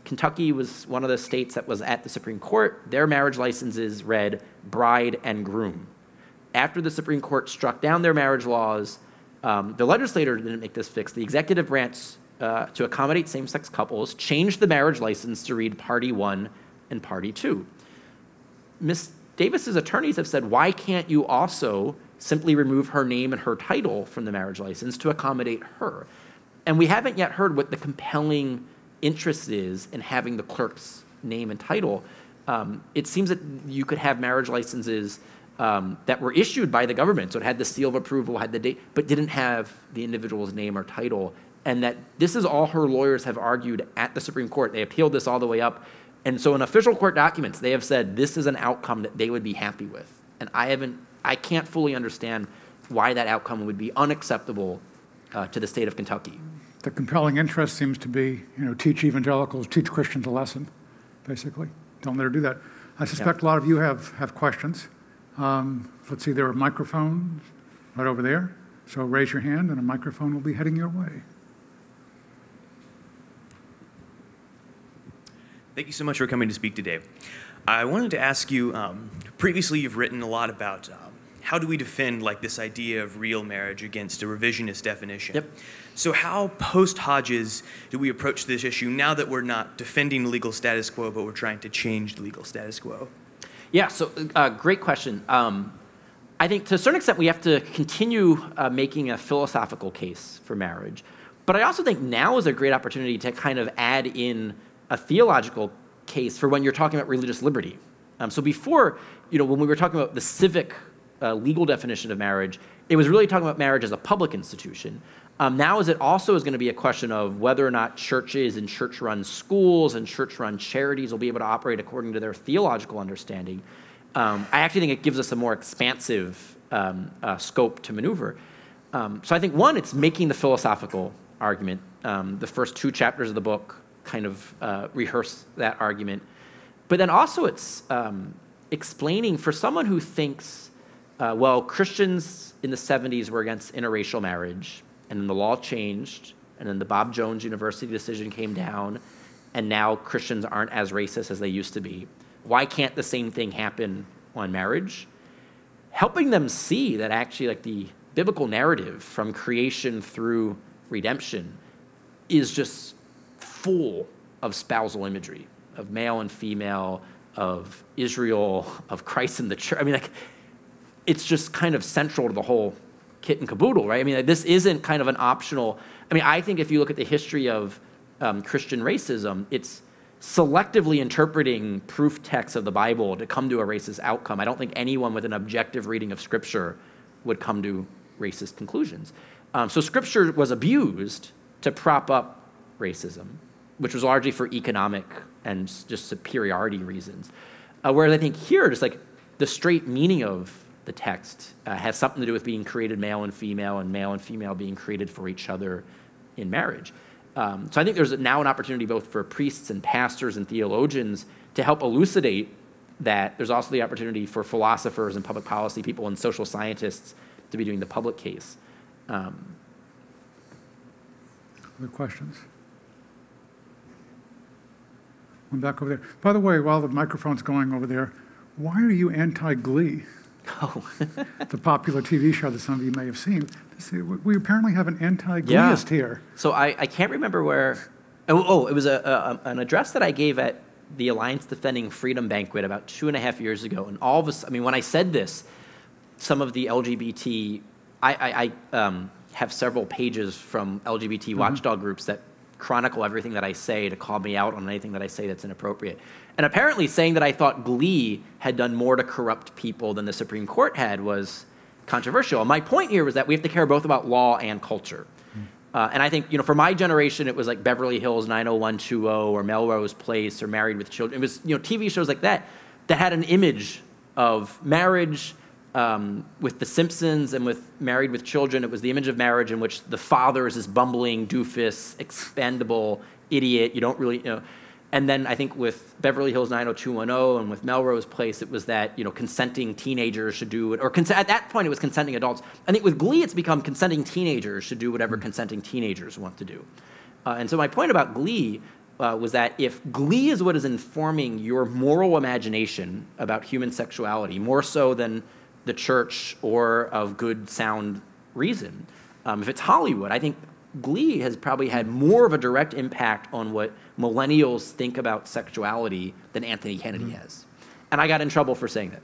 Kentucky was one of the states that was at the Supreme Court. Their marriage licenses read bride and groom. After the Supreme Court struck down their marriage laws, the legislature didn't make this fix. The executive branch, to accommodate same-sex couples, changed the marriage license to read party one, and party 2. Ms. Davis's attorneys have said, why can't you also simply remove her name and her title from the marriage license to accommodate her? And we haven't yet heard what the compelling interest is in having the clerk's name and title. It seems that you could have marriage licenses that were issued by the government, so it had the seal of approval, had the date, but didn't have the individual's name or title, and that this is all her lawyers have argued at the Supreme Court. They appealed this all the way up, and so in official court documents, they have said this is an outcome that they would be happy with, and I can't fully understand why that outcome would be unacceptable to the state of Kentucky. The compelling interest seems to be, teach evangelicals, teach Christians a lesson, basically. Don't let her do that. I suspect a lot of you have questions. Let's see, there are microphones right over there. So raise your hand and a microphone will be heading your way. Thank you so much for coming to speak today. I wanted to ask you, previously you've written a lot about how do we defend this idea of real marriage against a revisionist definition? Yep. So how post-Hodges do we approach this issue now that we're not defending the legal status quo, but we're trying to change the legal status quo? Yeah, so great question. I think to a certain extent we have to continue making a philosophical case for marriage. But I also think now is a great opportunity to kind of add in a theological case for when you're talking about religious liberty. So before, when we were talking about the civic legal definition of marriage, it was really talking about marriage as a public institution. Now it also is going to be a question of whether or not churches and church-run schools and church-run charities will be able to operate according to their theological understanding. I actually think it gives us a more expansive scope to maneuver. So I think, one, it's making the philosophical argument. The first 2 chapters of the book kind of rehearse that argument. But then also it's explaining for someone who thinks, Christians in the 70s were against interracial marriage, and then the law changed, and then the Bob Jones University decision came down, and now Christians aren't as racist as they used to be. Why can't the same thing happen on marriage? Helping them see that actually the biblical narrative from creation through redemption is just full of spousal imagery, of male and female, of Israel, of Christ and the church. It's just kind of central to the whole kit and caboodle, right? This isn't kind of an optional. I think if you look at the history of Christian racism, it's selectively interpreting proof texts of the Bible to come to a racist outcome. I don't think anyone with an objective reading of Scripture would come to racist conclusions. So Scripture was abused to prop up racism, which was largely for economic and just superiority reasons. Whereas I think here, just the straight meaning of the text has something to do with being created male and female being created for each other in marriage. So I think there's now an opportunity both for priests and pastors and theologians to help elucidate that. There's also the opportunity for philosophers and public policy people and social scientists to be doing the public case. Other questions? One back over there. By the way, while the microphone's going over there, why are you anti-Glee? Oh. The popular TV show that some of you may have seen. We apparently have an anti-Gleeist here. So I can't remember where. It was an address that I gave at the Alliance Defending Freedom Banquet about 2.5 years ago. And all of us, when I said this, some of the LGBT, I have several pages from LGBT watchdog groups that chronicle everything that I say to call me out on anything that I say that's inappropriate. And apparently saying that I thought Glee had done more to corrupt people than the Supreme Court had was controversial. And my point here was that we have to care both about law and culture. And I think, for my generation, it was like Beverly Hills 90210 or Melrose Place or Married with Children. It was, TV shows like that had an image of marriage. With The Simpsons and with Married with Children, it was the image of marriage in which the father is this bumbling, doofus, expendable idiot. You don't really, And then I think with Beverly Hills 90210 and with Melrose Place, it was that, consenting teenagers should do it. Or at that point, it was consenting adults. I think with Glee, it's become consenting teenagers should do whatever consenting teenagers want to do. And so my point about Glee was that if Glee is what is informing your moral imagination about human sexuality, more so than the church or of good, sound reason, if it's Hollywood, I think Glee has probably had more of a direct impact on what millennials think about sexuality than Anthony Kennedy has. And I got in trouble for saying that.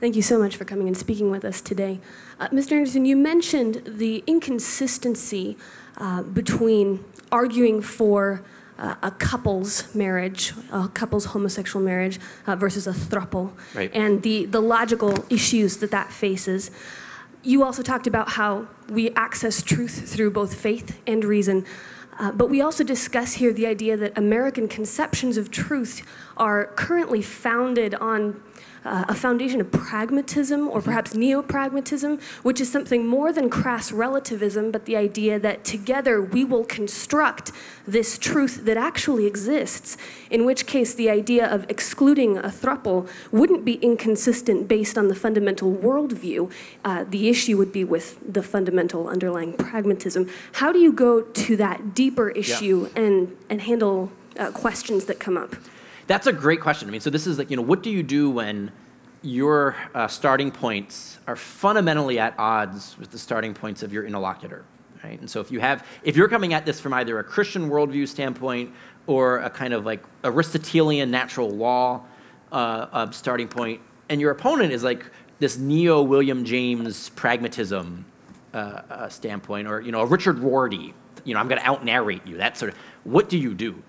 Thank you so much for coming and speaking with us today. Mr. Anderson, you mentioned the inconsistency between arguing for a couple's marriage, a couple's homosexual marriage versus a throuple, right, and the logical issues that faces. You also talked about how we access truth through both faith and reason. But we also discuss here the idea that American conceptions of truth are currently founded on a foundation of pragmatism, or perhaps neo-pragmatism, which is something more than crass relativism, but the idea that together we will construct this truth that actually exists, in which case the idea of excluding a throuple wouldn't be inconsistent based on the fundamental worldview. The issue would be with the fundamental underlying pragmatism. How do you go to that deeper issue and handle questions that come up? That's a great question. I mean, so this is like, what do you do when your starting points are fundamentally at odds with the starting points of your interlocutor, right? And so if you're coming at this from either a Christian worldview standpoint or a kind of like Aristotelian natural law starting point, and your opponent is like this neo-William James pragmatism standpoint, or a Richard Rorty, I'm going to out-narrate you, that sort of, what do you do?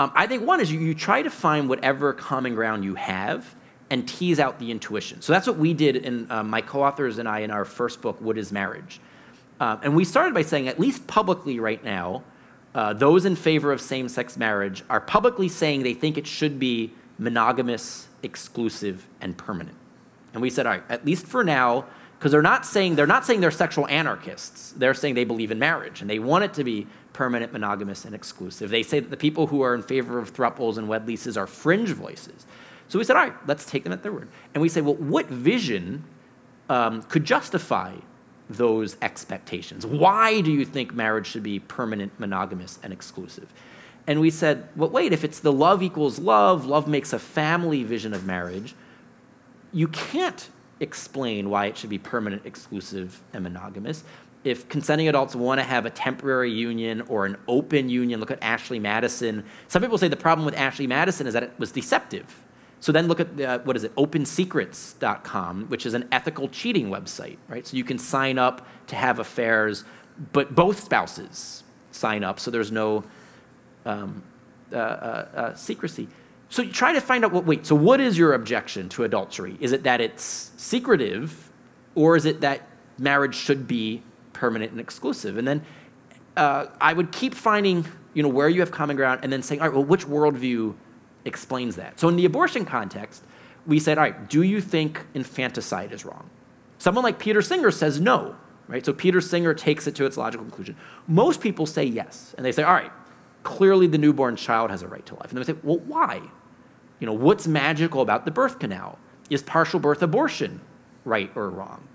I think one is you try to find whatever common ground you have and tease out the intuition. So that's what we did in my co-authors and I in our first book, What is Marriage? And we started by saying, at least publicly right now, those in favor of same-sex marriage are publicly saying they think it should be monogamous, exclusive, and permanent. And we said, all right, at least for now, because they're not saying they're sexual anarchists. They're saying they believe in marriage, and they want it to be permanent, monogamous, and exclusive. They say that the people who are in favor of thruples and wed leases are fringe voices. So we said, all right, let's take them at their word. And we say, well, what vision could justify those expectations? Why do you think marriage should be permanent, monogamous, and exclusive? And we said, well, wait, if it's the love equals love, love makes a family vision of marriage, you can't explain why it should be permanent, exclusive, and monogamous. If consenting adults want to have a temporary union or an open union, look at Ashley Madison. Some people say the problem with Ashley Madison is that it was deceptive. So then look at, opensecrets.com, which is an ethical cheating website, right? So you can sign up to have affairs, but both spouses sign up, so there's no secrecy. So you try to find out, so what is your objection to adultery? Is it that it's secretive, or is it that marriage should be permanent and exclusive? And then I would keep finding, where you have common ground, and then saying, all right, well, which worldview explains that? So in the abortion context, we said, all right, do you think infanticide is wrong? Someone like Peter Singer says no, right? So Peter Singer takes it to its logical conclusion. Most people say yes, and they say, all right, clearly the newborn child has a right to life. And then we say, well, why? What's magical about the birth canal? Is partial birth abortion right or wrong?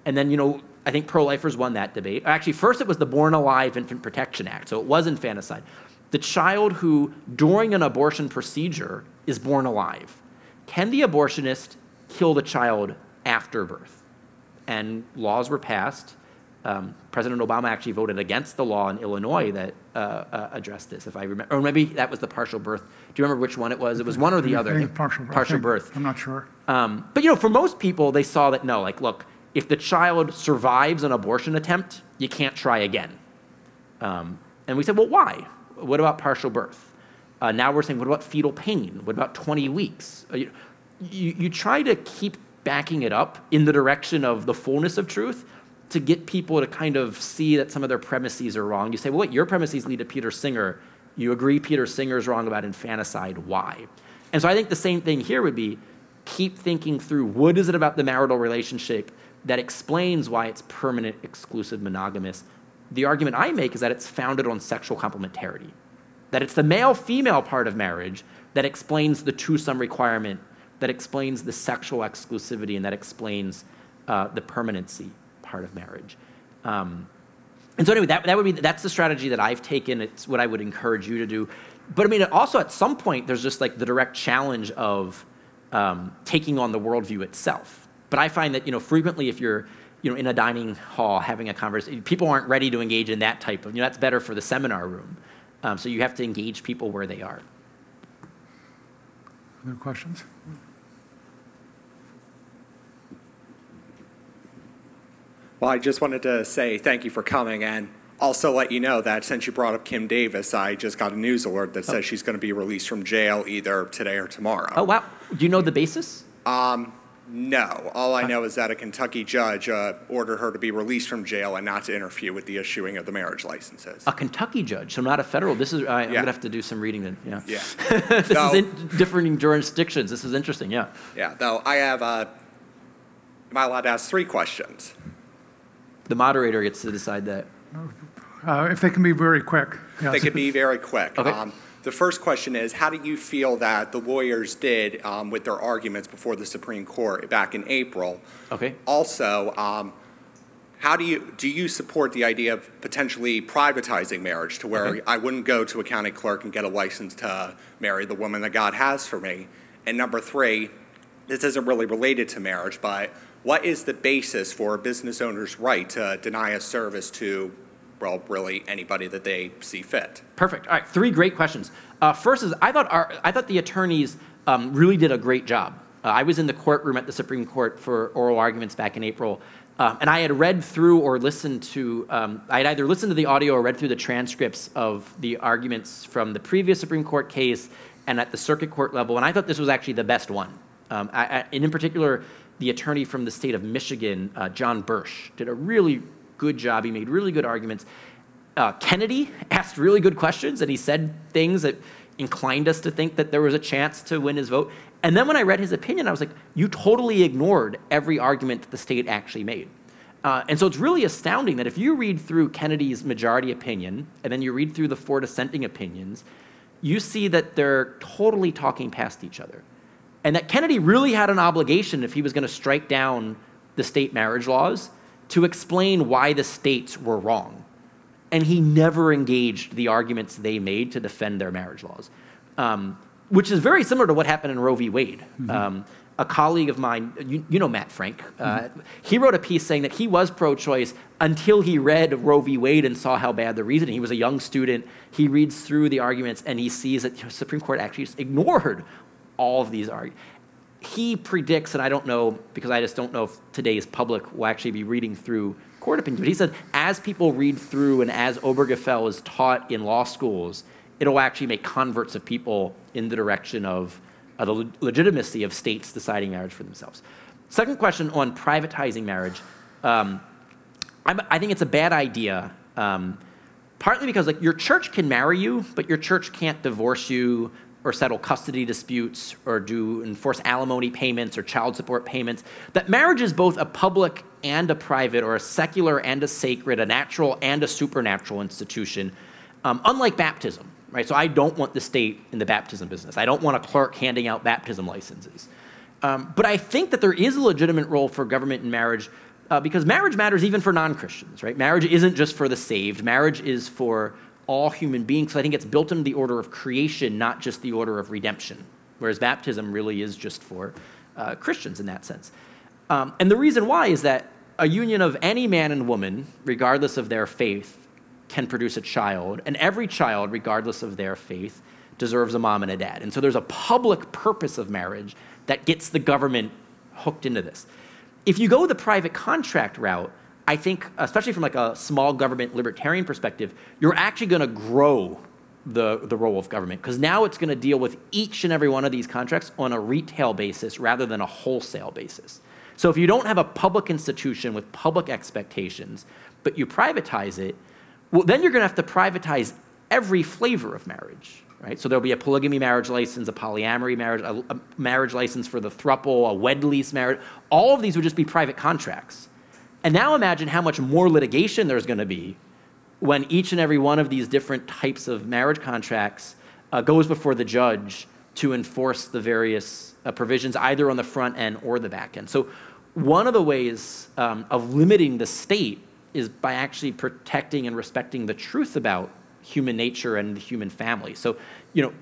And then, I think pro-lifers won that debate. Actually, first it was the Born Alive Infant Protection Act, so it was infanticide. The child who, during an abortion procedure, is born alive. Can the abortionist kill the child after birth? And laws were passed. President Obama actually voted against the law in Illinois that addressed this, if I remember. Or maybe that was the partial birth. Do you remember which one it was? It was one or the other. Partial birth. I'm not sure. But for most people, they saw that, no, look, if the child survives an abortion attempt, you can't try again. And we said, well, why? What about partial birth? Now we're saying, what about fetal pain? What about 20 weeks? You try to keep backing it up in the direction of the fullness of truth to get people to kind of see that some of their premises are wrong. You say, well, wait, your premises lead to Peter Singer. You agree Peter Singer is wrong about infanticide. Why? And so I think the same thing here would be keep thinking through what is it about the marital relationship that explains why it's permanent, exclusive, monogamous. The argument I make is that it's founded on sexual complementarity, that it's the male-female part of marriage that explains the twosome requirement, that explains the sexual exclusivity, and that explains the permanency part of marriage. And so anyway, that's the strategy that I've taken. It's what I would encourage you to do. But I mean, also at some point, there's just like the direct challenge of taking on the worldview itself. But I find that frequently if you're in a dining hall having a conversation. People aren't ready to engage in that type of, that's better for the seminar room. So you have to engage people where they are. Other questions? Well, I just wanted to say thank you for coming, and also let you know that since you brought up Kim Davis, I just got a news alert that says she's going to be released from jail either today or tomorrow. Oh, wow. Do you know the basis? No. All I know is that a Kentucky judge ordered her to be released from jail and not to interfere with the issuing of the marriage licenses. A Kentucky judge, so not a federal. This is, I'm going to have to do some reading then, yeah. Yeah. This is in different jurisdictions. This is interesting, yeah. Yeah, though I have, am I allowed to ask 3 questions? The moderator gets to decide that. If they can be very quick. Yes. They could be very quick. Okay. The first question is, how do you feel that the lawyers did with their arguments before the Supreme Court back in April? Okay. Also, how do you support the idea of potentially privatizing marriage to where I wouldn't go to a county clerk and get a license to marry the woman that God has for me? And number 3, this isn't really related to marriage, but what is the basis for a business owner's right to deny a service to, well, really anybody that they see fit? Perfect. All right, 3 great questions. First is, I thought the attorneys really did a great job. I was in the courtroom at the Supreme Court for oral arguments back in April, and I had read through or listened to, I had either listened to the audio or read through the transcripts of the arguments from the previous Supreme Court case and at the circuit court level, and I thought this was actually the best one. And in particular, the attorney from the state of Michigan, John Bursch, did a really good job. He made really good arguments. Kennedy asked really good questions, and he said things that inclined us to think that there was a chance to win his vote. And then when I read his opinion, I was like, you totally ignored every argument that the state actually made. And so it's really astounding that if you read through Kennedy's majority opinion, and then you read through the 4 dissenting opinions, you see that they're totally talking past each other. And that Kennedy really had an obligation, if he was going to strike down the state marriage laws, to explain why the states were wrong. And he never engaged the arguments they made to defend their marriage laws, which is very similar to what happened in Roe v. Wade. Mm-hmm. A colleague of mine, you know Matt Frank, he wrote a piece saying that he was pro-choice until he read Roe v. Wade and saw how bad the reasoning. He was a young student. He reads through the arguments, and he sees that the Supreme Court actually just ignored all of these arguments. He predicts, and I don't know, because I just don't know if today's public will actually be reading through court opinions, but he said as people read through and as Obergefell is taught in law schools, it'll actually make converts of people in the direction of the legitimacy of states deciding marriage for themselves. Second question on privatizing marriage. I think it's a bad idea, partly because your church can marry you, but your church can't divorce you or settle custody disputes or enforce alimony payments or child support payments. That marriage is both a public and a private, or a secular and a sacred, a natural and a supernatural institution, unlike baptism, right? So I don't want the state in the baptism business. I don't want a clerk handing out baptism licenses. But I think that there is a legitimate role for government in marriage because marriage matters even for non-Christians, right? Marriage isn't just for the saved. Marriage is for all human beings. So I think it's built into the order of creation, not just the order of redemption, whereas baptism really is just for Christians in that sense. And the reason why is that a union of any man and woman, regardless of their faith, can produce a child, and every child, regardless of their faith, deserves a mom and a dad. And so there's a public purpose of marriage that gets the government hooked into this. If you go the private contract route, I think, especially from a small government libertarian perspective, you're actually going to grow the role of government, because now it's going to deal with each and every one of these contracts on a retail basis rather than a wholesale basis. So if you don't have a public institution with public expectations, but you privatize it, well, then you're going to have to privatize every flavor of marriage, right? So there'll be a polygamy marriage license, a polyamory marriage, a marriage license for the throuple, a wed lease marriage. All of these would just be private contracts. And now imagine how much more litigation there's going to be when each and every one of these different types of marriage contracts goes before the judge to enforce the various provisions either on the front end or the back end. So one of the ways of limiting the state is by actually protecting and respecting the truth about human nature and the human family. So,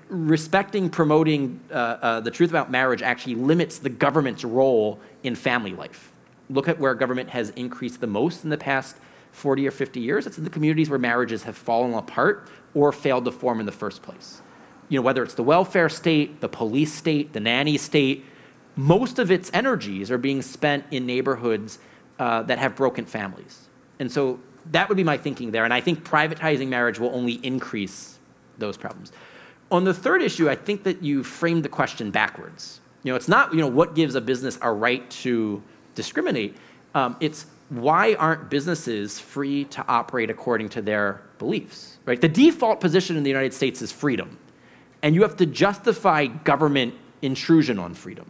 respecting, promoting the truth about marriage actually limits the government's role in family life. look at where government has increased the most in the past 40 or 50 years, it's in the communities where marriages have fallen apart or failed to form in the first place. Whether it's the welfare state, the police state, the nanny state, most of its energies are being spent in neighborhoods that have broken families. And so that would be my thinking there. And I think privatizing marriage will only increase those problems. On the third issue, I think that you framed the question backwards. It's not, what gives a business a right to discriminate. It's why aren't businesses free to operate according to their beliefs, right? The default position in the United States is freedom. And you have to justify government intrusion on freedom.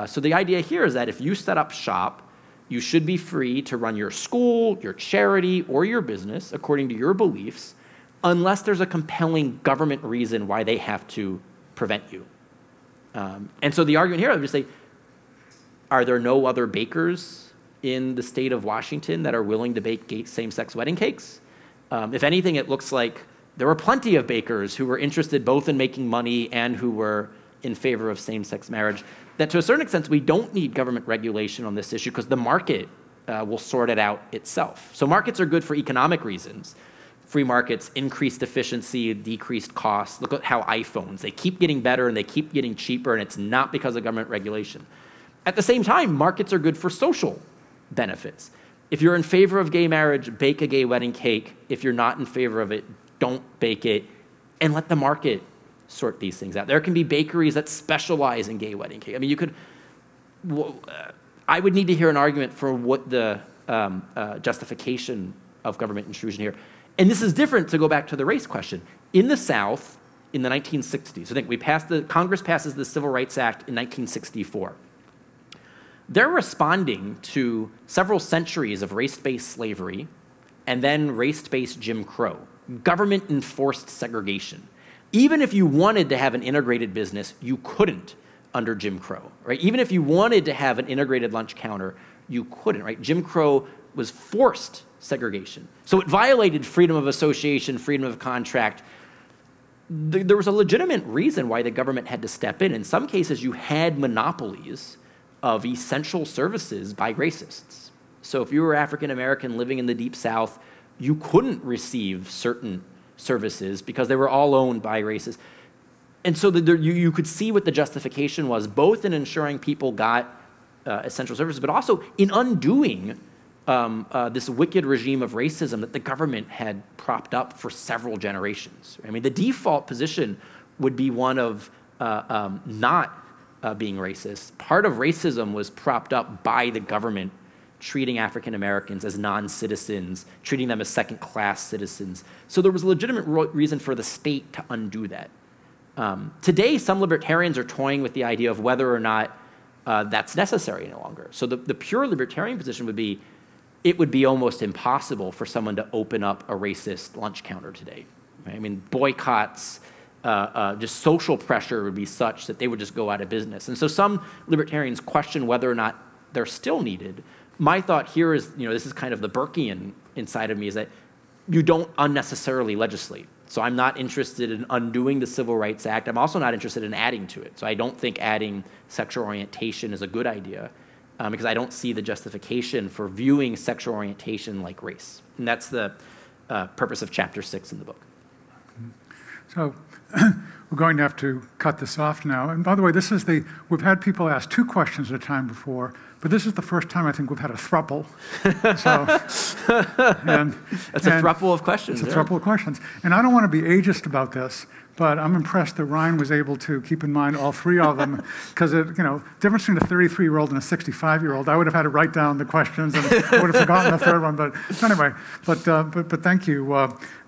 So the idea here is that if you set up shop, you should be free to run your school, your charity, or your business according to your beliefs, unless there's a compelling government reason why they have to prevent you. And so the argument here, I would just say, are there no other bakers in the state of Washington that are willing to bake same-sex wedding cakes? If anything, it looks like there were plenty of bakers who were interested both in making money and who were in favor of same-sex marriage. That to a certain extent, we don't need government regulation on this issue because the market will sort it out itself. So markets are good for economic reasons. Free markets, increased efficiency, decreased costs. Look at how iPhones, they keep getting better and they keep getting cheaper, and it's not because of government regulation. At the same time, markets are good for social benefits. If you're in favor of gay marriage, bake a gay wedding cake. If you're not in favor of it, don't bake it, and let the market sort these things out. There can be bakeries that specialize in gay wedding cake. I mean, I would need to hear an argument for what the justification of government intrusion here. And this is different, to go back to the race question. In the South, in the 1960s, I think Congress passes the Civil Rights Act in 1964. They're responding to several centuries of race-based slavery and then race-based Jim Crow, government-enforced segregation. Even if you wanted to have an integrated business, you couldn't under Jim Crow, right? Even if you wanted to have an integrated lunch counter, you couldn't, right? Jim Crow was forced segregation. So it violated freedom of association, freedom of contract. There was a legitimate reason why the government had to step in. In some cases, you had monopolies of essential services by racists. So if you were African American living in the Deep South, you couldn't receive certain services because they were all owned by racists. And so you could see what the justification was, both in ensuring people got essential services, but also in undoing this wicked regime of racism that the government had propped up for several generations. I mean, the default position would be one of not being racist. Part of racism was propped up by the government treating African Americans as non-citizens, treating them as second-class citizens. So there was a legitimate reason for the state to undo that. Today, some libertarians are toying with the idea of whether or not that's necessary no longer. So the pure libertarian position would be, it would be almost impossible for someone to open up a racist lunch counter today. Right? I mean, boycotts, just social pressure would be such that they would just go out of business. And so some libertarians question whether or not they're still needed. My thought here is, this is kind of the Burkean inside of me, is that you don't unnecessarily legislate. So I'm not interested in undoing the Civil Rights Act. I'm also not interested in adding to it. So I don't think adding sexual orientation is a good idea because I don't see the justification for viewing sexual orientation like race. And that's the purpose of Chapter 6 in the book. So we're going to have to cut this off now. And by the way, we've had people ask 2 questions at a time before, but this is the first time I think we've had a throuple. That's a throuple of questions. It's a throuple of questions. And I don't want to be ageist about this, but I'm impressed that Ryan was able to keep in mind all 3 of them, because difference between a 33-year-old and a 65-year-old, I would have had to write down the questions and I would have forgotten the third one. But anyway, but thank you.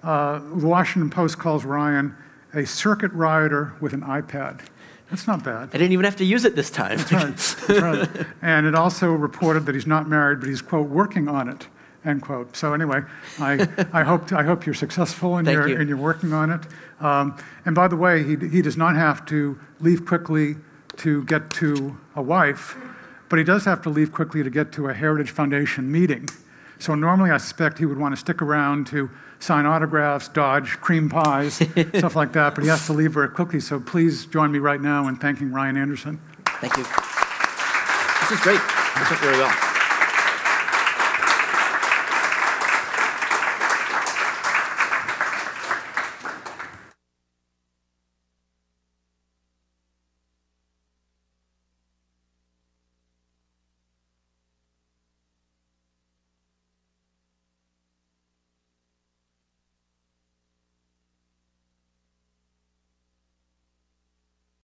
The Washington Post calls Ryan a circuit rioter with an iPad. That's not bad. I didn't even have to use it this time. That's right. That's right. And it also reported that he's not married, but he's, quote, working on it, end quote. So anyway, I hope you're successful in your working on it. And by the way, he does not have to leave quickly to get to a wife, but he does have to leave quickly to get to a Heritage Foundation meeting. So normally I suspect he would want to stick around to sign autographs, dodge cream pies, stuff like that, but he has to leave very quickly. So please join me right now in thanking Ryan Anderson. Thank you. This is great. This went very well.